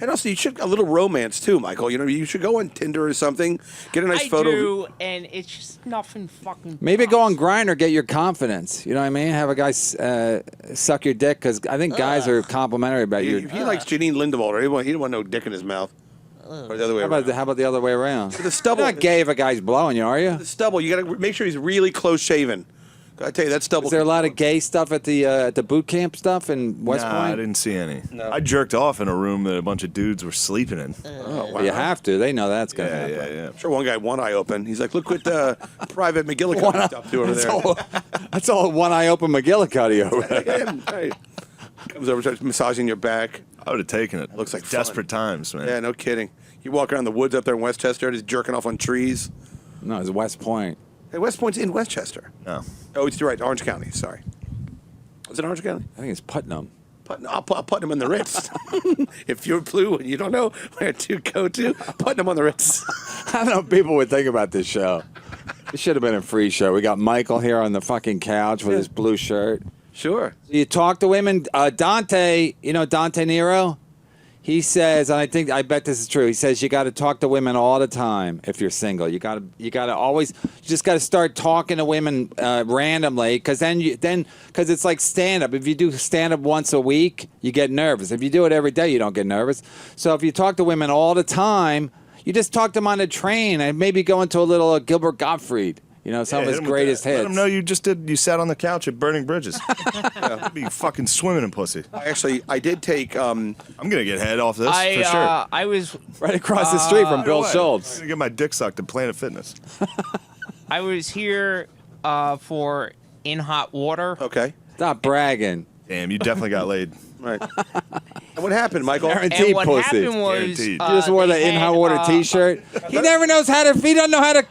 And also, you should a little romance too, Michael. You know, you should go on Tinder or something. Get a nice I photo. do, and it's just nothing fucking. Maybe go on pops. Grindr, get your confidence. You know what I mean? Have a guy suck your dick because I think guys are complimentary about you. He likes Janine Lindewald. He didn't want no dick in his mouth. Or the other way around. How about the other way around? The stubble. You're not gay if a guy's blowing you, are you? The stubble. You got to make sure he's really close shaven. I tell you, that's double. Is there a lot of gay stuff at the boot camp stuff in West Nah, I Point? didn't see any. No. I jerked off in a room that a bunch of dudes were sleeping in. Oh, wow. You have to. They know that's gonna Yeah, happen. yeah, yeah. I'm sure one guy had one eye open. He's like, look what Private McGillicuddy's up to over there. That's all one eye open McGillicuddy over there. Right. Comes over, starts massaging your back. I would have taken it. Looks like desperate times, man. Yeah, no kidding. You walk around the woods up there in Westchester, just jerking off on trees. No, it's West Point. Hey, West Point's in Westchester. No. Oh, it's right, Orange County. Sorry. Was it Orange County? I think it's Putnam. I'll put them in the Ritz. If you're blue and you don't know where to go to, put them on the Ritz. I don't know what people would think about this show. It should have been a free show. We got Michael here on the fucking couch with his blue shirt. Sure. You talk to women. Dante, you know Dante Nero? He says, and I bet this is true. He says you got to talk to women all the time if you're single. You got to always. You just got to start talking to women randomly, because because it's like stand up. If you do stand up once a week, you get nervous. If you do it every day, you don't get nervous. So if you talk to women all the time, you just talk to them on a train and maybe go into a little Gilbert Gottfried. You know, some of his greatest hits. Let them know you sat on the couch at Burning Bridges. You'd be fucking swimming in pussy. I did take. I'm gonna get head off this for sure. I was Right across the street from Bill I'm Schultz. gonna get my dick sucked at Planet Fitness. I was here for In Hot Water. Okay. Stop bragging. Damn, you definitely got laid. Right. And what happened, Michael? Guaranteed And what pussy. happened was Guaranteed. You just wore the they in hot had, water T-shirt. He never knows how to. If he doesn't know how to.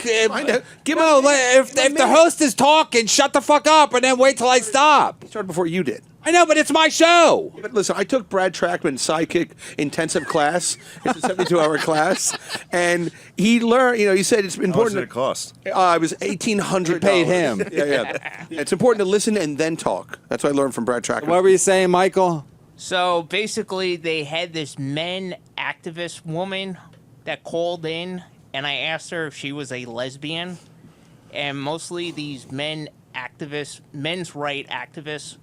Give No, him a if the host is talking, shut the fuck up and then wait till I stop. started before you did. I know, but it's my show. But listen, I took Brad Trackman's sidekick intensive class. It's a 72-hour class, and he learned. You know, he said it's How much important. did it cost? It was $1,800. You paid him. Yeah. It's important to listen and then talk. That's what I learned from Brad Trackman. What were you saying, Michael? So basically, they had this men activist woman that called in, and I asked her if she was a lesbian. And mostly these men's right activists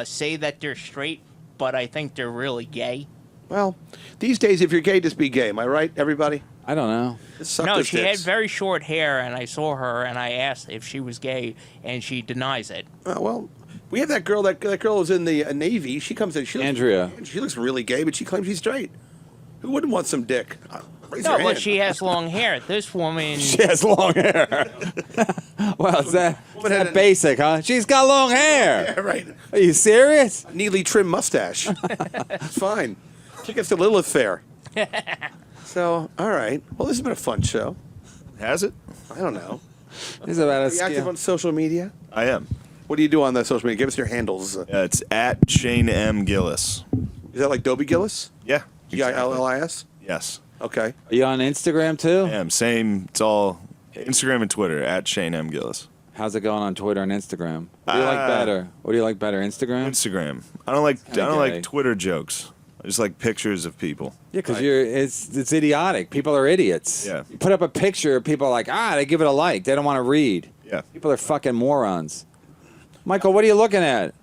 say that they're straight, but I think they're really gay. Well, these days, if you're gay, just be gay. Am I right, everybody? I don't know. Just suck No, those she had dicks. very short hair, and I saw her, and I asked if she was gay, and she denies it. Well, we have that girl. That girl was in the Navy. She comes in. Andrea. She looks really gay, but she claims she's straight. Who wouldn't want some dick? Raise No, your but hand. she has long hair. This woman, She has long hair. Well, is that basic, huh? She's got long hair. Yeah, right. Are you serious? Neatly trimmed mustache. It's fine. She gets the Lilith Fair. So, all right. Well, this has been a fun show. Has it? I don't know. He's about Are a you active on social media? I am. What do you do on the social media? Give us your handles. It's at Shane M. Gillis. Is that like Dobie Gillis? Yeah. Gillis? Yes. Okay. Are you on Instagram too? I am. Same. It's all Instagram and Twitter at Shane M. Gillis. How's it going on Twitter and Instagram? What do you like better? What do you like better, Instagram? Instagram. I don't like gay. like Twitter jokes. I just like pictures of people. Yeah, because it's idiotic. People are idiots. Yeah. You put up a picture, people are like, they give it a like. They don't want to read. Yeah. People are fucking morons. Michael, what are you looking at?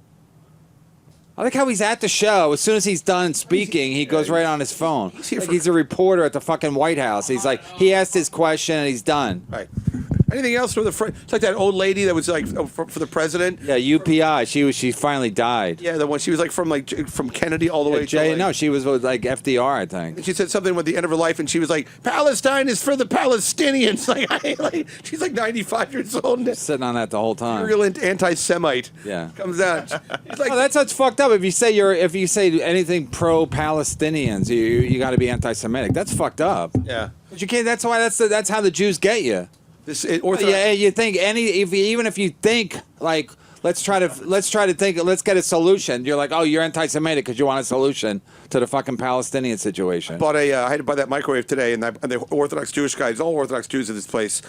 I like how he's at the show. As soon as he's done speaking, he goes right on his phone. He's a reporter at the fucking White House. He's like, he asked his question and he's done. Right. Anything else for the it's like that old lady that was like for the president. Yeah, UPI. She finally died. Yeah, the one she was like from Kennedy all the way to No, she was with like FDR, I think. She said something with the end of her life, and she was like, "Palestine is for the Palestinians." She's like 95 years old. And Sitting on that the whole time. real anti-Semite. Yeah. Comes out. It's like, Oh, that's what's fucked up. If you say anything pro-Palestinians, you got to be anti-Semitic. That's fucked up. yeah. But you can't. That's why. That's how the Jews get you. Orthodox. Yeah, you think even if you think like let's try to think let's get a solution. You're like, oh, you're anti-Semitic because you want a solution to the fucking Palestinian situation. I had to buy that microwave today, and the Orthodox Jewish guys, all Orthodox Jews at this place,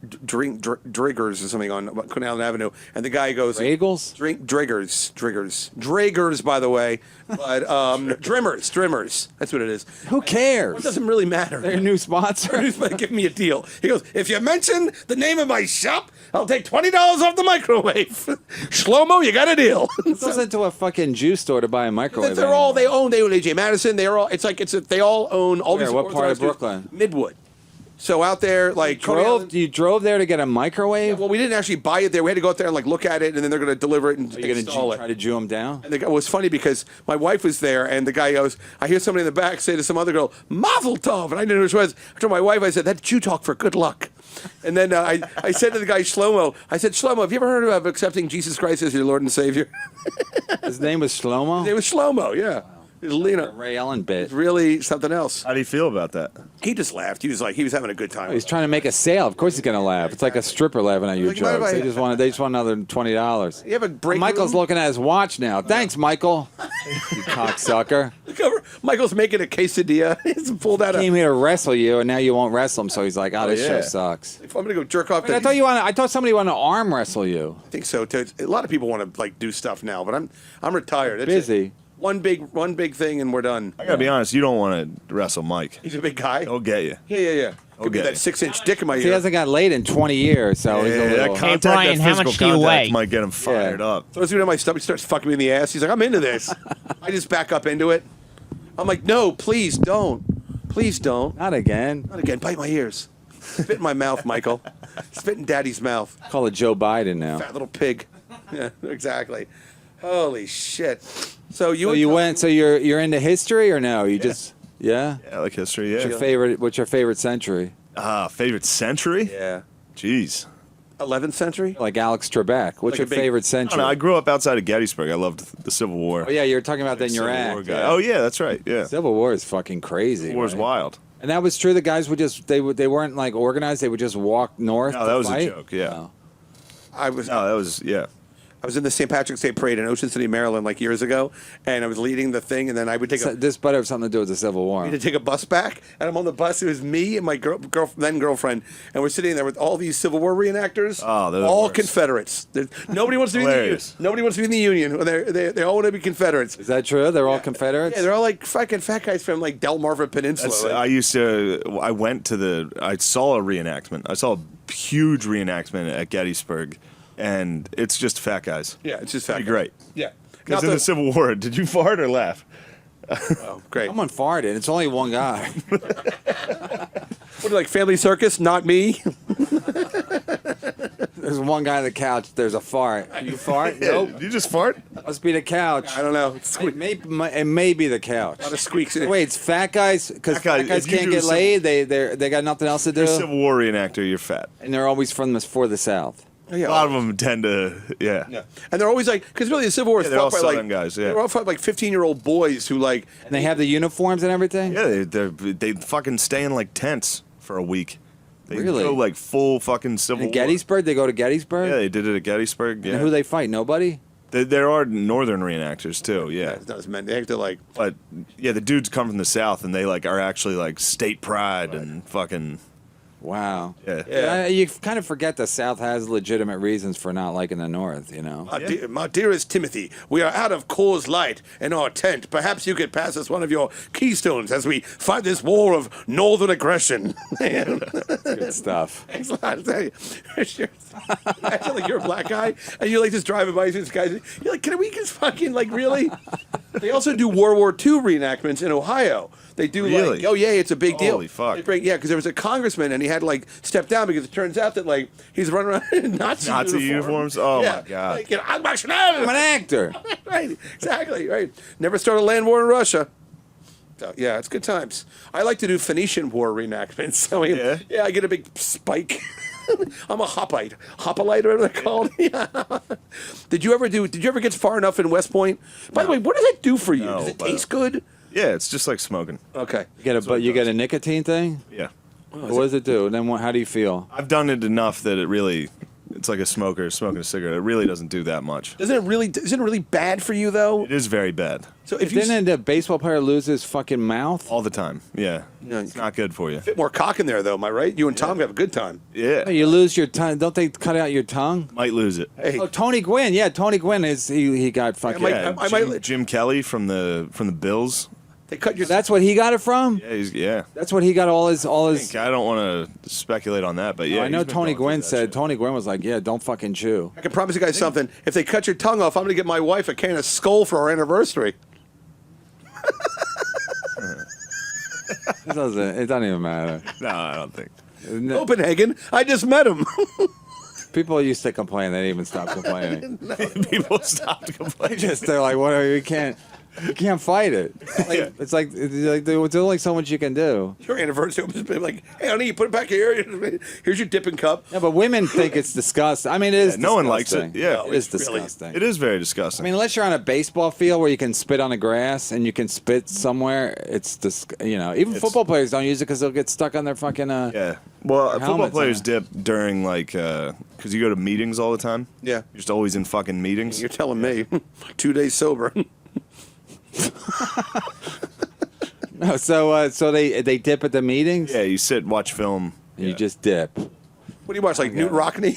Driggers or something on Quinn Allen Avenue, and the guy goes, Bagels? Dragers, by the way, but Drimmers, that's what it is. Who cares? It doesn't really matter. They're a new sponsor. He's like, give me a deal. He goes, if you mention the name of my shop, I'll take $20 off the microwave. Shlomo, you got a deal. Who goes into a fucking Jew store to buy a microwave? They own AJ Madison. They all own all Where, these. what part of Orthodox Jews. Brooklyn? Midwood. So out there, like You drove there to get a microwave? Well, we didn't actually buy it there. We had to go out there and like look at it, and then they're going to deliver it and Are you install gonna try to Jew them down? And it was funny because my wife was there, and the guy goes, I hear somebody in the back say to some other girl, Mazel Tov. And I didn't know who it was. I told my wife, I said, that's Jew talk for good luck. And then I said to the guy, Shlomo, I said, Shlomo, have you ever heard of accepting Jesus Christ as your Lord and Savior? His name was Shlomo? It was Shlomo, yeah. You know, Ray Allen bit. really something else. How do you feel about that? He just laughed. He was having a good time. He's trying to make a sale. Of course he's going to laugh. It's like a stripper laughing at your Like, mind if jokes. I- They just want another $20. You have a break Michael's room? looking at his watch now. Thanks, Michael. You cocksucker. Michael's making a quesadilla. He's pulled out Came here to wrestle you, and now you won't wrestle him. So he's like, "Oh, this show yeah. sucks." If I'm gonna go jerk off. I thought somebody wanted to arm wrestle you. I think so too. A lot of people want to like do stuff now, but I'm retired. That's Busy. it. One big thing, and we're done. I gotta be honest. You don't want to wrestle Mike. He's a big guy. He'll get you. Yeah. Could be Okay. that 6-inch dick in my He ear. hasn't got laid in 20 years, so he's a Yeah, little. that contact, Brian, that how physical much do you contact weigh? might get him fired up. Throws me to my stomach, starts fucking me in the ass. He's like, I'm into this. I just back up into it. I'm like, no, please don't. Please don't. Not again. Not again. Bite my ears. Spit in my mouth, Michael. Spit in Daddy's mouth. Call it Joe Biden now. Fat little pig. Yeah, exactly. Holy shit. So So you went. So you're into history or no? You just yeah. Yeah, like history. Yeah. What's your favorite century? Favorite century? Yeah. Jeez. 11th century? Like Alex Trebek. What's Like your a big- favorite I don't century? know. I grew up outside of Gettysburg. I loved the Civil War. Oh yeah, you were talking about that in your Civil War act. guy. Yeah. Oh yeah, that's right. Yeah. Civil War is fucking crazy. Civil War's right? wild. And that was true. The guys would just they weren't like organized. They would just walk north. No, to that was a fight? joke. Yeah. Oh. I was No, that was yeah. I was in the St. Patrick's Day parade in Ocean City, Maryland, like years ago, and I was leading the thing, and then I would take a This better have something to do with the Civil War. to take a bus back, and I'm on the bus. It was me and my then girlfriend, and we're sitting there with all these Civil War reenactors, Oh, they're the all worst. Confederates. Nobody wants to be in the Union. Hilarious. Nobody wants to be in the Union. They all want to be Confederates. Is that true? They're all Confederates. Yeah, they're all like fucking fat guys from like Delmarva Peninsula. That's, Like, I saw a reenactment. I saw a huge reenactment at Gettysburg, and it's just fat guys. yeah, it's just fat. Pretty guys. great. Yeah, Because Not in the Civil War, did you fart or laugh? oh, great. Someone farted. It's only one guy. What, like Family Circus? Not me. There's one guy on the couch. There's a fart. You fart? Nope. Did you just fart? Must be the couch. I don't know. It's It may be the couch. a lot of squeaks. Wait, it's fat guys because Fat guys, fat guys if you can't do get a laid. They got nothing else to do, You're a Civil War reenactor, you're fat. and they're always from for the South. Yeah, A lot of them tend to, yeah. Yeah, and they're always like, because really the Civil War is Yeah, they're all fought by like Southern guys, yeah. they're all fought by like 15-year-old boys who like. And they have the uniforms and everything. Yeah, they fucking stay in like tents for a week. They Really? go like full fucking Civil In War. Gettysburg, they go to Gettysburg. Yeah, they did it at Gettysburg. Yeah. And who they fight? Nobody. There are northern reenactors too. Yeah. It's not as many. They have to like. But yeah, the dudes come from the South and they like are actually like state pride and fucking Wow. yeah. Yeah. You kind of forget the South has legitimate reasons for not liking the North. You know. My dearest Timothy, we are out of Coors Light in our tent. Perhaps you could pass us one of your keystones as we fight this war of northern aggression. Good stuff. Thanks a lot. I feel like you're a black guy, and you're like just driving by these guys. You're like, can we just fucking like really? They also do World War II reenactments in Ohio. They do Really? like, oh yeah, it's a big deal. Holy fuck. They bring, yeah, because there was a congressman and he had to like step down because it turns out that like he's running around in Nazi uniforms? Oh, Yeah. my God. Like, you know, I'm I'm an actor. right, exactly, right. Never start a land war in Russia. So, yeah, it's good times. I like to do Phoenician War reenactments. So yeah, I get a big spike. I'm a hoplite, whatever they're called. Yeah. Did you ever get far enough in West Point? By the way, what does that do for you? No, Does it but- taste good? Yeah, it's just like smoking. Okay. You get a nicotine thing. Yeah. What does it do? And then how do you feel? I've done it enough that it's like a smoker smoking a cigarette. It really doesn't do that much. Isn't it really bad for you though? It is very bad. So if you Didn't a baseball player lose his fucking mouth? All the time. Yeah. Yeah. It's not good for you. fit more cock in there though, am I right? You and Tom have a good time. Yeah. You lose your tongue. Don't they cut out your tongue? Might lose it. Hey, Oh, Tony Gwynn. Yeah, Tony Gwynn is he got fucking. might- Yeah, Jim Kelly from the Bills. they cut your. That's what he got it from. Yeah. That's what he got all his. I don't want to speculate on that, but yeah. I know he's been Tony going through Gwynn that said. shit. Tony Gwynn was like, "Yeah, don't fucking chew." I can promise you guys something. If they cut your tongue off, I'm going to get my wife a can of Skull for our anniversary. It doesn't even matter. No, I don't think. Copenhagen. I just met him. People used to complain. They didn't even stop complaining. People stopped complaining. They're like, "What? You can't fight it." It's like there's only so much you can do. Your anniversary was like, hey, honey, you put it back here. Here's your dipping cup. Yeah, but women think it's disgusting. I mean, it is. No one likes disgusting. it. Yeah. It is It's really- disgusting. It is very disgusting. I mean, unless you're on a baseball field where you can spit on the grass and you can spit somewhere, it's even football players don't use it because they'll get stuck on their fucking. yeah. Well, football helmets players on. dip during because you go to meetings all the time. Yeah. You're just always in fucking meetings. You're telling me. 2 days sober. No, so they dip at the meetings. Yeah, you sit, watch film. And you just dip. What do you watch, like Newt Rockney?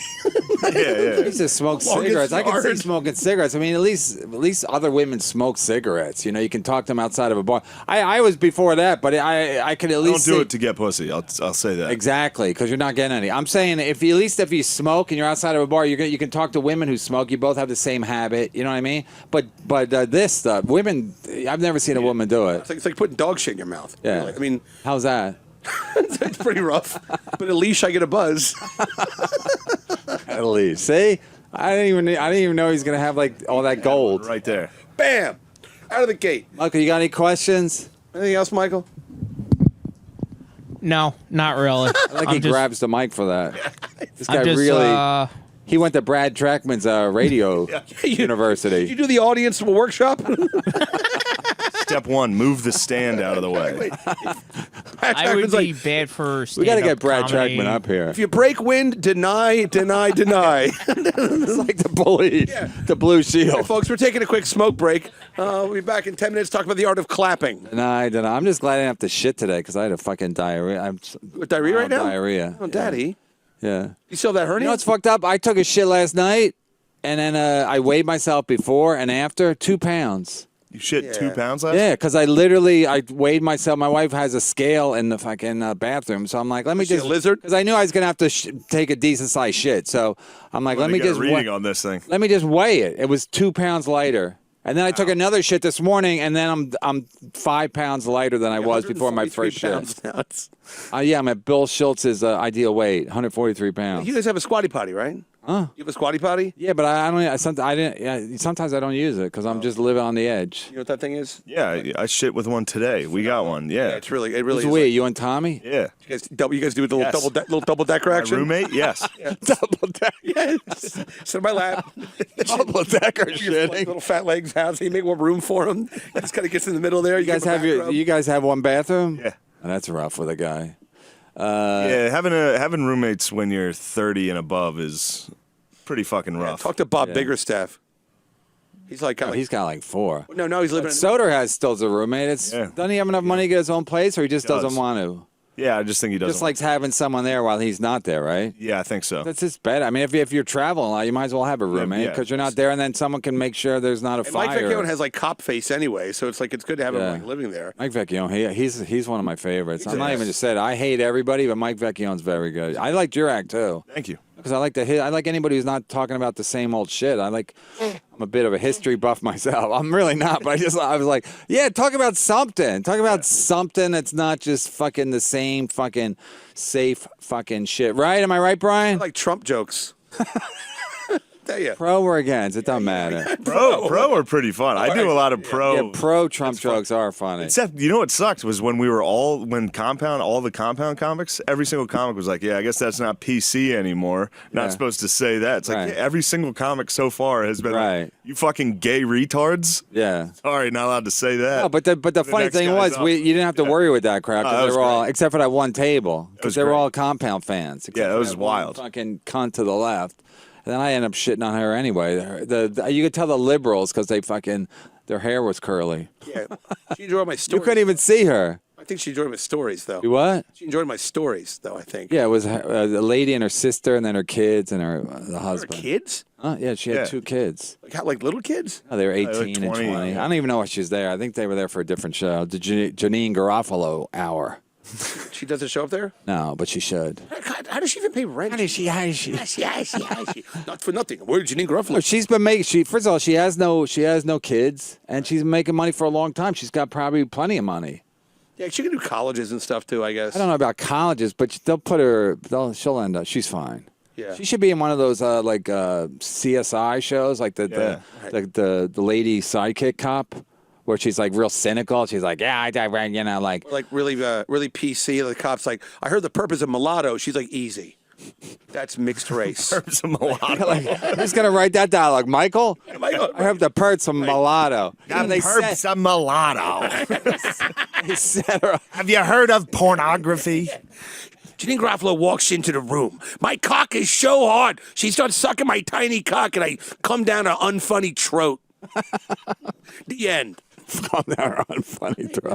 Yeah. He just smokes Longest cigarettes. I can see yard. smoking cigarettes. I mean, at least other women smoke cigarettes. You can talk to them outside of a bar. I was before that, but I could at Don't least do see- it to get pussy. I'll say that. Exactly, because you're not getting any. I'm saying if you smoke and you're outside of a bar, you can talk to women who smoke. You both have the same habit. You know what I mean? But this stuff, women, I've never seen a woman do it. It's like putting dog shit in your mouth. Yeah. Really. I mean, How's that? it's pretty rough. But at least I get a buzz. At least, see, I didn't even know he's gonna have like all that gold. Right there. Bam! Out of the gate. Michael, you got any questions? Anything else, Michael? No, not really. I like he grabs the mic for that. This guy I'm just, really. He went to Brad Trackman's radio university. Did you do the audience workshop? Step one, move the stand out of the way. I would Jackman's be bad for We got to stand-up get Brad comedy. Trackman up here. if you break wind, deny, deny, deny. It's like the bully, the Blue Hey, Shield. folks, we're taking a quick smoke break. We'll be back in 10 minutes talking about the art of clapping. I don't know. I'm just glad I didn't have to shit today because I had a fucking diarrhea. I'm With diarrhea right now? Diarrhea. Oh, Daddy. Yeah. You still have that You hernia? know what's fucked up? I took a shit last night, and then I weighed myself before and after 2 pounds. You shit 2 Yeah. pounds last? Yeah, because I weighed myself. My wife has a scale in the fucking bathroom, so I'm like, let me Is she a just lizard? because I knew I was gonna have to take a decent sized shit. So I'm like, let me get a just reading on this thing. let me just weigh it. It was 2 pounds lighter. And then I took another shit this morning, and then I'm 5 pounds lighter than I was before my 143 first shit. pounds now. Yeah, I'm at Bill Schultz's ideal weight, 143 pounds. You guys have a squatty potty, right? Huh? You have a squatty potty? Yeah, but I don't. I didn't. Yeah, sometimes I don't use it because I'm just living on the edge. You know what that thing is? Yeah, I shit with one today. We got one. Yeah. It really It's is. weird. You and Tommy? Yeah. You guys do the Yes. little double decker My action. roommate? Yes. Double decker. Yes. Sit on my lap. Double decker Your little fat legs out, so you make more room for him. He just kind of gets in the middle there. You guys have one bathroom? Yeah. Oh, that's rough with a guy. Yeah, having roommates when you're 30 and above is pretty fucking rough. Talk to Bob Yeah. Biggerstaff. He's like, Oh, he's got like 4. no, he's living. Soder has still a roommate. Yeah. Doesn't he have enough money to get his own place, or he just Does. doesn't want to? Yeah, I just think he doesn't. Just likes having someone there while he's not there, right? Yeah, I think so. That's just bad. I mean, if you're traveling a lot, you might as well have a roommate yeah. because you're not there, and then someone can make sure there's not a And Mike fire. Vecchione has like cop face anyway, so it's like it's good to have him Yeah. like living there. Mike Vecchione, he's one of my favorites. I'm not even just said I hate everybody, but Mike Vecchione's very good. I like Jurek too Thank you. because I like anybody who's not talking about the same old shit. I'm a bit of a history buff myself. I'm really not, but I was like, yeah, talk about something. Talk about something that's not just fucking the same fucking safe fucking shit. Right? Am I right, Brian? I like Trump jokes. Tell you. Pro or against? It doesn't matter. Pro are pretty fun. I do a lot of pro. Yeah, pro Trump jokes are funny. Except, you know what sucked was when we were all the Compound comics, every single comic was like, yeah, I guess that's not PC anymore. Not Yeah. supposed to say that. It's like, Right. yeah, every single comic so far has been Right. like, you fucking gay retards. Yeah. Sorry, not allowed to say that. No, but the funny next thing guy's was up. you didn't have to worry with that crowd Oh, that because was they were all great. except for that one table because was they were great. all Compound fans. except Yeah, that for was one wild. Fucking cunt to the left, and then I ended up shitting on her anyway. You could tell the liberals because their hair was curly. Yeah. She enjoyed my You stories. couldn't even see her. I think she enjoyed my stories, though. You what? She enjoyed my stories, though, I think. Yeah, it was a lady and her sister, and then her kids and the Her husband. kids? Huh? Yeah, she had Yeah. 2 kids. Like little kids? Oh, they were like 18 and 20, 20. yeah. I don't even know why she's there. I think they were there for a different show. The Janine Garofalo hour. She doesn't show up there? No, but she should. God, how does she even pay rent? How does she? Not for nothing. Where's Janine Gruffalo? Well, she's been making. First of all, she has no kids, and she's been making money for a long time. She's got probably plenty of money. Yeah, she can do colleges and stuff too, I guess. I don't know about colleges, but they'll put her. She'll end up. She's fine. Yeah. She should be in one of those CSI shows, like the lady sidekick cop, where she's like real cynical. She's like, yeah, you know, like really PC. The cop's like, I heard the purpose of mulatto. She's like, easy. That's mixed race. Purpose of mulatto. I'm just gonna write that dialogue, Michael. Michael, I have the purpose of mulatto. Purpose of mulatto. They set her up. Have you heard of pornography? Janine Garofalo walks into the room. My cock is so hard. She starts sucking my tiny cock, and I come down an unfunny throat. The end. Calm down, unfunny throw.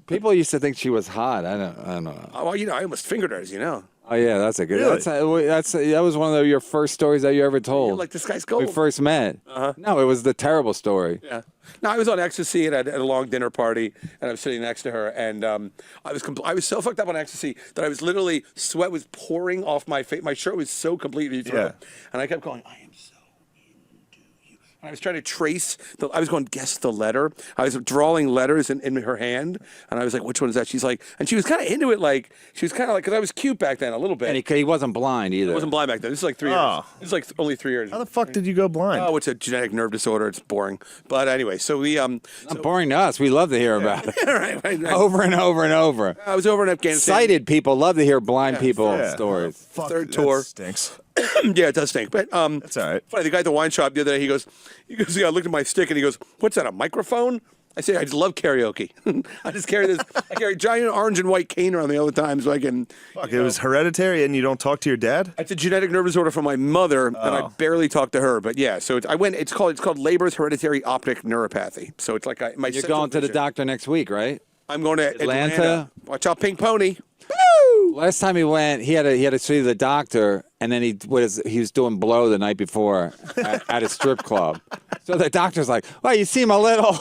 People used to think she was hot. I don't know. Oh, well, I almost fingered her, as you know. Oh yeah, that's a good. Really? That was one of your first stories that you ever told. You're like, this guy's we gold. first met. No, it was the terrible story. Yeah. No, I was on ecstasy at a long dinner party, and I was sitting next to her, and I was so fucked up on ecstasy that I was literally sweat was pouring off my face. My shirt was so completely through, and I kept going, I am so into you. And I was trying to trace. I was going guess the letter. I was drawing letters in her hand, and I was like, which one is that? She's like, and she was kind of into it, like she was kind of like, because I was cute back then a little bit. And he wasn't blind either. I wasn't blind back then. This is like 3 years. This is like only 3 years. How the fuck did you go blind? Oh, it's a genetic nerve disorder. It's boring. But anyway, so we Not boring to us. We love to hear about it. right. Over and over and over. I was over in Afghanistan. Sighted people love to hear blind people stories. Fuck, Third that tour. stinks. Yeah, it does stink. But That's all right. funny, the guy at the wine shop the other day, he goes, yeah, I looked at my stick and he goes, what's that, a microphone? I say, I just love karaoke. I just carry this. I carry a giant orange and white cane around me all the time so I can. Fuck, it was hereditary and you don't talk to your dad? It's a genetic nerve disorder from my mother, and I barely talk to her. But yeah, so it's called Leber's hereditary optic neuropathy. So it's like my. You're going to the doctor next week, right? I'm going to Atlanta. Watch out, Pink Pony. Last time he went, he had to see the doctor, and then he was doing blow the night before at a strip club. So the doctor's like, "Well, you seem a little."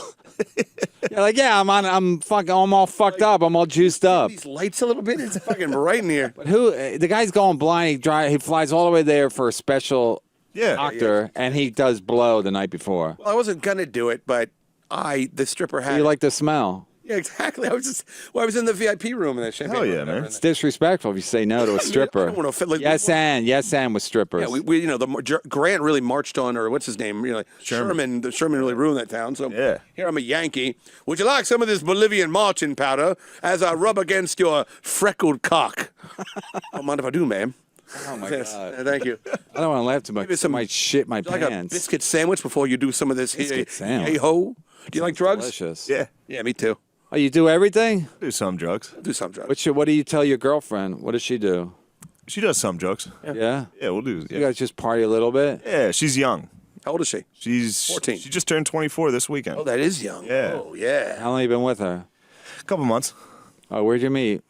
You're like, "Yeah, I'm all fucked up. I'm all juiced up." These lights a little bit. It's fucking bright in here. But the guy's going blind. He flies all the way there for a special doctor, and he does blow the night before. Well, I wasn't gonna do it, but the stripper had. You like the smell? Yeah, exactly. I was in the VIP room in that champagne. Hell yeah, room, man. It's disrespectful if you say no to a stripper. I don't want to fit like yes, and with strippers. Yeah, we Grant really marched on, or what's his name? Sherman. Sherman really ruined that town. So here I'm a Yankee. Would you like some of this Bolivian marching powder as I rub against your freckled cock? Don't mind if I do, ma'am. Oh my Yes. God! Thank you. I don't want to laugh too much. I might shit my Like a pants. biscuit sandwich before you do some of this. Biscuit sandwich. Hey ho. Do you like drugs? Delicious. Yeah. Yeah, me too. Oh, you do everything? Do some drugs. Do some drugs. What do you tell your girlfriend? What does she do? She does some drugs. Yeah? Yeah, we'll do. You guys just party a little bit? Yeah, she's young. How old is she? She's 14. She just turned 24 this weekend. Oh, that is young. Yeah. Oh, yeah. How long you been with her? A couple months. Oh, where'd you meet?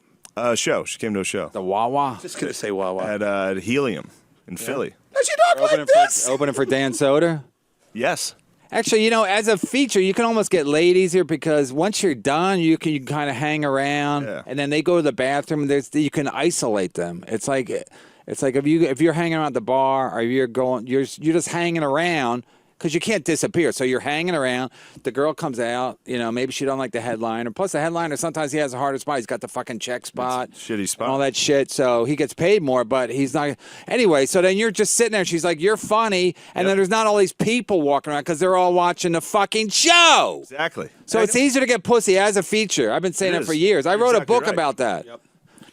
Show. She came to a show The Wawa? Just gonna say Wawa. at Helium in Philly. Does she talk like this? Opening for Dan Soder? Yes. Actually, as a feature, you can almost get ladies here because once you're done, you can kind of hang around, and then they go to the bathroom. You can isolate them. It's like if you're hanging around at the bar or you're just hanging around because you can't disappear. So you're hanging around. The girl comes out. Maybe she don't like the headliner. Plus, the headliner sometimes he has a harder spot. He's got the fucking check spot, shitty spot, and all that shit. So he gets paid more, but he's not. Anyway, so then you're just sitting there. She's like, "You're funny," and then there's not all these people walking around because they're all watching the fucking show. Exactly. So it's easier to get pussy as a feature. I've been saying that for years. I wrote a book about that. Yep.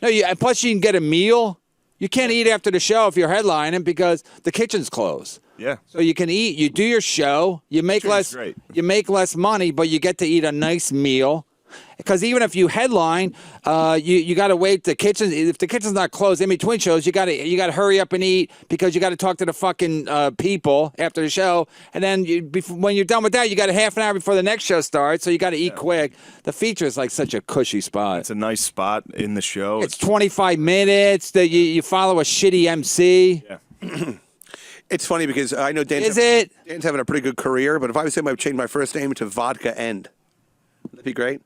No, and plus you can get a meal. You can't eat after the show if you're headlining because the kitchen's closed. Yeah. So you can eat. You do your show. You make less. Great. You make less money, but you get to eat a nice meal. Because even if you headline, you got to wait. The kitchen. If the kitchen's not closed in between shows, you got to hurry up and eat because you got to talk to the fucking people after the show. And then when you're done with that, you got a half an hour before the next show starts. So you got to eat quick. The feature is like such a cushy spot. It's a nice spot in the show. It's 25 minutes. That you follow a shitty MC. Yeah. It's funny because I know Dan's having a pretty good career, but if I was him, I would change my first name to Vodka End. That'd be great.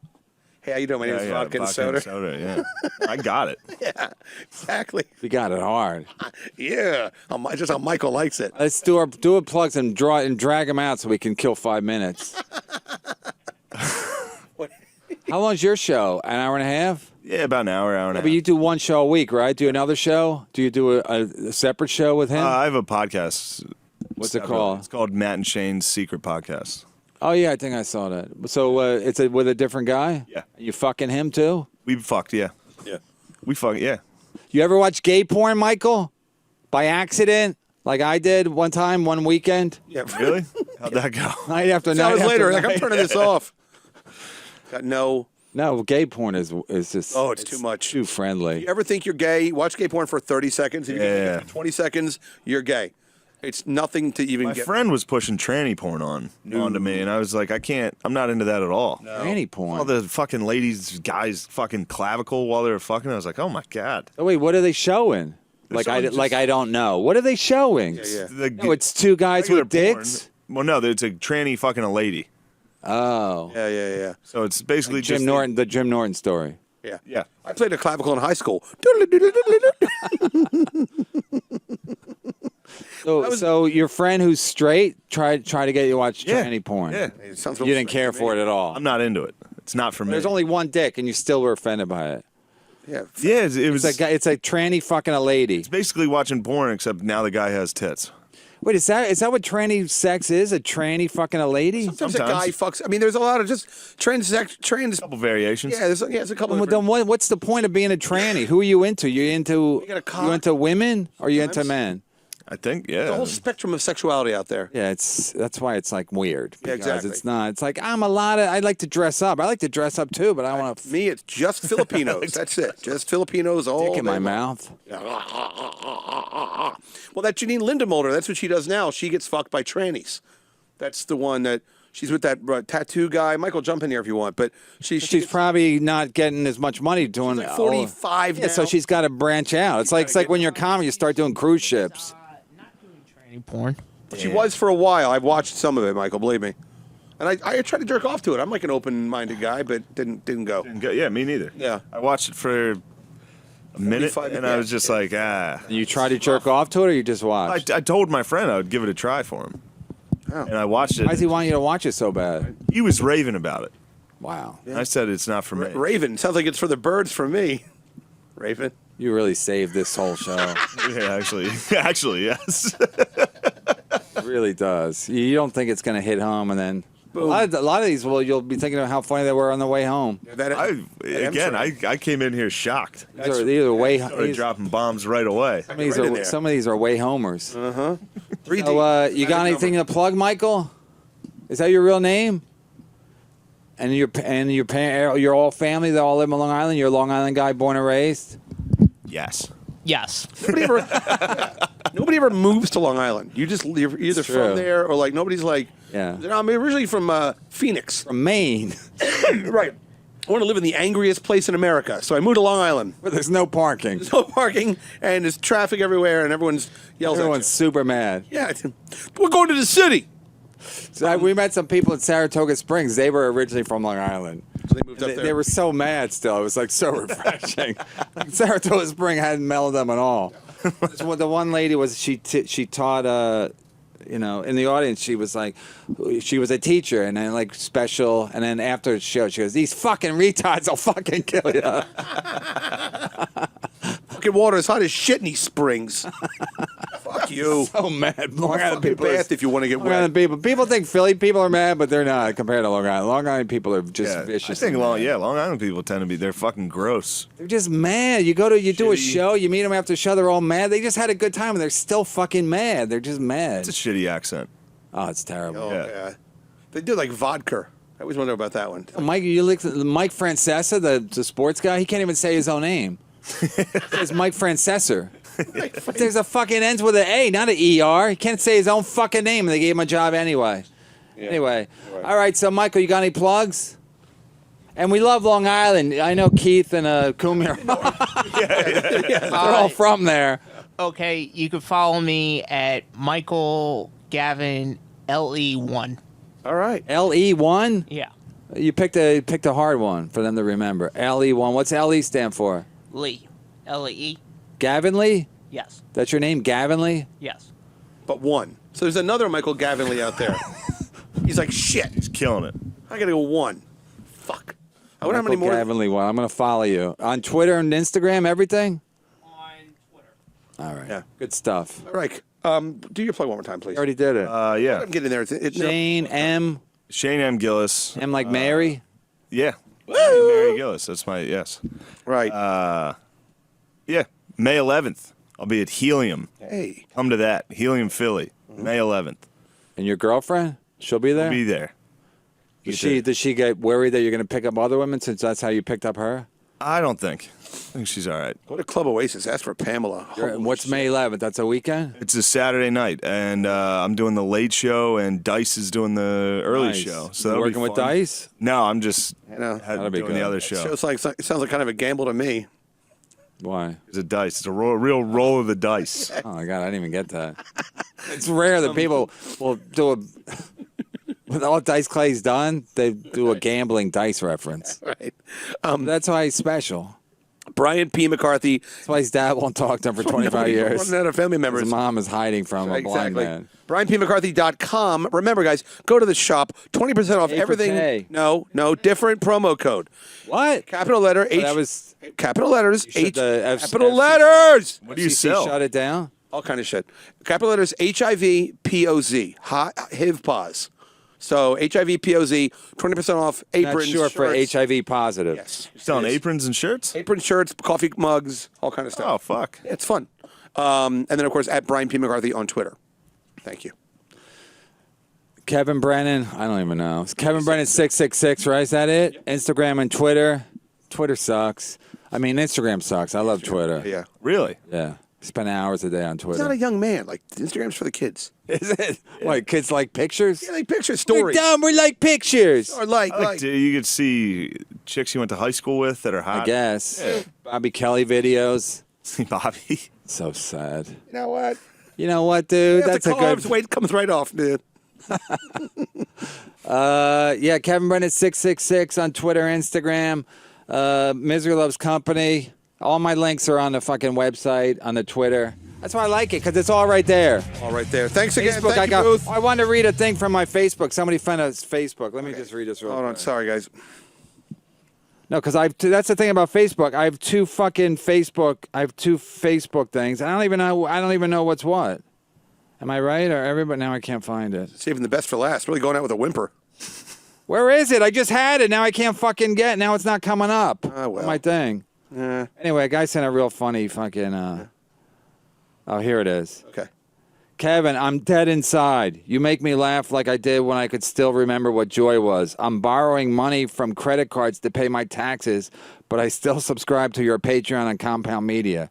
Hey, how you doing? My name is Vodka and Soda. Yeah. I got it. Yeah, exactly. We got it hard. Yeah, just how Michael likes it. Let's do our plugs and drag them out so we can kill 5 minutes. How long's your show? An hour and a half? Yeah, about an hour and a half. But you do one show a week, right? Do another show? Do you do a separate show with him? I have a podcast. What's it called? It's called Matt and Shane's Secret Podcast. Oh yeah, I think I saw that. So it's with a different guy. Yeah. You fucking him too? We fucked, yeah. Yeah. We fucked, yeah. You ever watch gay porn, Michael? By accident, like I did one time, one weekend. Yeah. Really? How'd that go? Night after night. Hours after later, like, I'm night. turning this off. Got no. No, gay porn is just. Oh, it's too much. Too friendly. You ever think you're gay? Watch gay porn for 30 seconds. If you Yeah. get to 20 seconds, you're gay. It's nothing to even My get. friend was pushing tranny porn onto me, and I was like, I'm not into that at all. Tranny porn. All the fucking ladies, guys, fucking clavicle while they were fucking. I was like, oh my god. Oh, wait, what are they showing? Like showing just- I don't know. What are they showing? Yeah. No, it's two guys regular with dicks. porn. Well, no, it's a tranny fucking a lady. Oh, Yeah. So it's basically just Jim Norton, the Jim Norton story. Yeah. Yeah. I played a clavicle in high school. So your friend who's straight tried to get you to watch Yeah. tranny porn. Yeah. It sounds You didn't care for it at all. I'm not into it. It's not for me. There's only one dick, and you still were offended by it. Yeah. yeah, it was. It's a tranny fucking a lady. It's basically watching porn, except now the guy has tits. Wait, is that what tranny sex is? A tranny fucking a lady? Sometimes a Sometimes. guy fucks. I mean, there's a lot of just trans. Couple variations. Yeah, there's a couple. Well, of then what's the point of being a tranny? Who are you into? You got a cock. you into women or you into Sometimes. men? I think. Yeah. the whole spectrum of sexuality out there. Yeah, that's why it's like weird. Yeah, Because exactly. It's not. It's like I like to dress up. I like to dress up too, but I want to Me, it's just Filipinos. That's it. Just Filipinos all dick in day my long. mouth. Well, that Janine Lindemulder, that's what she does now. She gets fucked by trannies. That's the one that she's with that tattoo guy. Michael, jump in here if you want. But She's she's probably not getting as much money doing. like 45 Yeah, so now. she's got to branch out. It's like when you're a comic, you start doing cruise ships. Not doing tranny porn. She was for a while. I've watched some of it, Michael. Believe me. And I tried to jerk off to it. I'm like an open-minded guy, but didn't go. Yeah, me neither. Yeah. I watched it for a minute, 45 and I was just like, You try to jerk off to it, or you just watch? I told my friend I would give it a try for him, Oh. and I watched it. Why does he want you to watch it so bad? He was raving about it. Wow, I said it's not for me. Raven. Sounds like it's for the birds for me. Raven. you really saved this whole show. Yeah, actually, yes. It really does. You don't think it's going to hit home, and then a lot of these, you'll be thinking of how funny they were on the way home. I came in here shocked. These are way. Started dropping bombs right away. Some of these right in are there. some of these are way homers. 3D. So, you got anything to plug, Michael? Is that your real name? And your all family, they all live in Long Island. You're a Long Island guy, born and raised. Yes. Yes. Nobody ever moves to Long Island. You're either true. from there or like nobody's like. Yeah. I'm originally from Phoenix. From Maine, Right. I want to live in the angriest place in America, so I moved to Long Island. but there's no parking. There's no parking, and there's traffic everywhere, and everyone's yells Everyone's super mad. at you. Yeah, we're going to the city. So we met some people in Saratoga Springs. They were originally from Long Island. So they moved up They, there. they were so mad still. It was like so refreshing. Like Saratoga Spring hadn't mellowed them at all. So the one lady was she taught in the audience she was a teacher and then like special, and then after the show she goes, these fucking retards will fucking kill you. Fucking water is hot as shit in these springs. Fuck you. So mad. Long Island Fucking people. bath if you want to get Long Island wet. people think Philly people are mad, but they're not compared to Long Island. Long Island people are just Yeah. vicious. I think and mad. Long Island people tend to be. They're fucking gross. They're just mad. You do a Shitty. show, you meet them after the show, they're all mad. They just had a good time and they're still fucking mad. They're just mad. It's a shitty accent. Oh, it's terrible. Oh, Yeah. yeah. They do like vodka. I always wonder about that one. Mike, Mike Francesa, the sports guy, he can't even say his own name. It's Mike Francesa. But there's a fucking ends with an A, not an ER. He can't say his own fucking name, and they gave him a job anyway. Anyway, all right. So, Michael, you got any plugs? And we love Long Island. I know Keith and Kumir. They're all from there. Okay, you can follow me at Michael Gavin LE1. All right. LE1. Yeah, You picked a hard one for them to remember. LE1. What's LE stand for? Lee. LE. Gavin Lee? Yes. That's your name, Gavin Lee? Yes. But one. So there's another Michael Gavinley out there. He's like, shit, He's killing it. I got to go one. Fuck. I wonder how many Michael more. Gavinley, well, I'm going to follow you. On Twitter and Instagram, everything? On Twitter. All right. Yeah. Good stuff. All right. Do your play one more time, please. I already did it. Yeah. I'm getting there. No. Shane M. Shane M. Gillis. M like Mary. Yeah. Mary Gillis. That's my, yes. Right. Yeah. May 11th. I'll be at Helium. Hey. Come to that. Helium, Philly. May 11th. And your girlfriend? She'll be there? Be there. Does she get worried that you're going to pick up other women since that's how you picked up her? I don't think. I think she's all right. Go to Club Oasis. Ask for Pamela. Holy What's shit. May 11th? That's a weekend? It's a Saturday night, and I'm doing the late show, and Dice is doing the early Nice. show. You So that'll be working with fun. Dice? No, I'm just know. That'll be doing good. the other It show. sounds like kind of a gamble to me. Why? It's a dice. It's a real roll of the dice. Oh my God, I didn't even get that. It's rare that people will do a. With all Dice Clay's done, they do a gambling dice reference. Right. That's why he's special. Brian P. McCarthy. That's why his dad won't talk to him for 25 years. Running out of family members. His mom is hiding from a blind Exactly. man. BrianPMcCarthy.com. Remember, guys, go to the shop. 20% off Pay for everything. pay. No, different promo code. What? Capital letter H. That was capital letters should H. the F- Capital FCC letters. What do you FCC sell? shut it down. All kind of shit. Capital letters HIV POZ. HIV pause. So HIV POZ. 20% off Not aprons. sure for shirts. HIV positive. Yes. Selling aprons and shirts? Apron shirts, coffee mugs, all kind of stuff. Oh, fuck. Yeah, it's fun. And then, of course, at Brian P. McCarthy on Twitter. Thank you. Kevin Brennan, I don't even know. It's Kevin Brennan 666, right? Is that it? Instagram and Twitter. Twitter sucks. I mean, Instagram sucks. I love Twitter. Yeah. Really? Yeah. Spend hours a day on He's not Twitter. a young man. Like, Instagram's for the kids. Is it? What, kids like pictures? Yeah, like picture We're stories. dumb. We like pictures. Or like, You could see chicks you went to high school with that are hot. I guess. Bobby Kelly videos. See Bobby. So sad. you know what? You know what, dude? That's the a carbs good. weight comes right off, dude. Yeah, Kevin Brennan 666 on Twitter, Instagram. Misery Loves Company. All my links are on the fucking website, on the Twitter. That's why I like it, because it's all right there. All right there. Thanks again. Facebook, Thank you, Booth. I wanted to read a thing from my Facebook. Somebody found us Facebook. Let me just read this real Hold on. quick. Sorry, guys. No, because that's the thing about Facebook. I have two Facebook things. I don't even know what's what. Am I right? Or everybody? Now I can't find it. Saving the best for last. Really going out with a whimper. Where is it? I just had it. Now I can't fucking get it. Now it's not coming up. Ah, well. On my thing. Anyway, a guy sent a real funny fucking. Oh, here it is. Okay. Kevin, I'm dead inside. You make me laugh like I did when I could still remember what joy was. I'm borrowing money from credit cards to pay my taxes, but I still subscribe to your Patreon and Compound Media.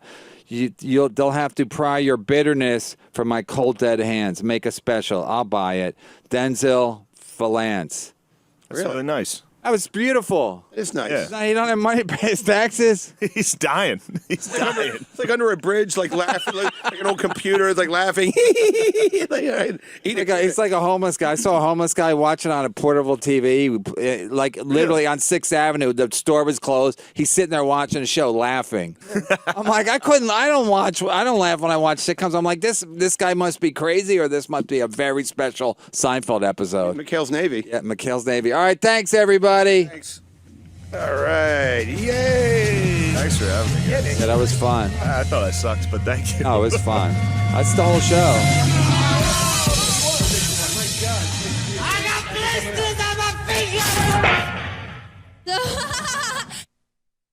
They'll have to pry your bitterness from my cold dead hands. Make a special. I'll buy it. Denzel Valance. That's really nice. That was beautiful. It's nice. Yeah. Now he don't have money to pay his taxes. He's dying. He's dying. It's like under a bridge, like laughing, like an old computer. It's like laughing. Like, all right, It's like a homeless guy. I saw a homeless guy watching on a portable TV, like literally on 6th Avenue. The store was closed. He's sitting there watching a show, laughing. I'm like, I don't laugh when I watch sitcoms. I'm like, this guy must be crazy, or this must be a very special Seinfeld episode. McHale's Navy. Yeah, McHale's Navy. All right, thanks everybody. Thanks. All right. Yay. Thanks for having me. Guys. Yeah, that was fun. I thought I sucked, but thank you. Oh, it was fun. That's the whole show. I got blisters on my feet.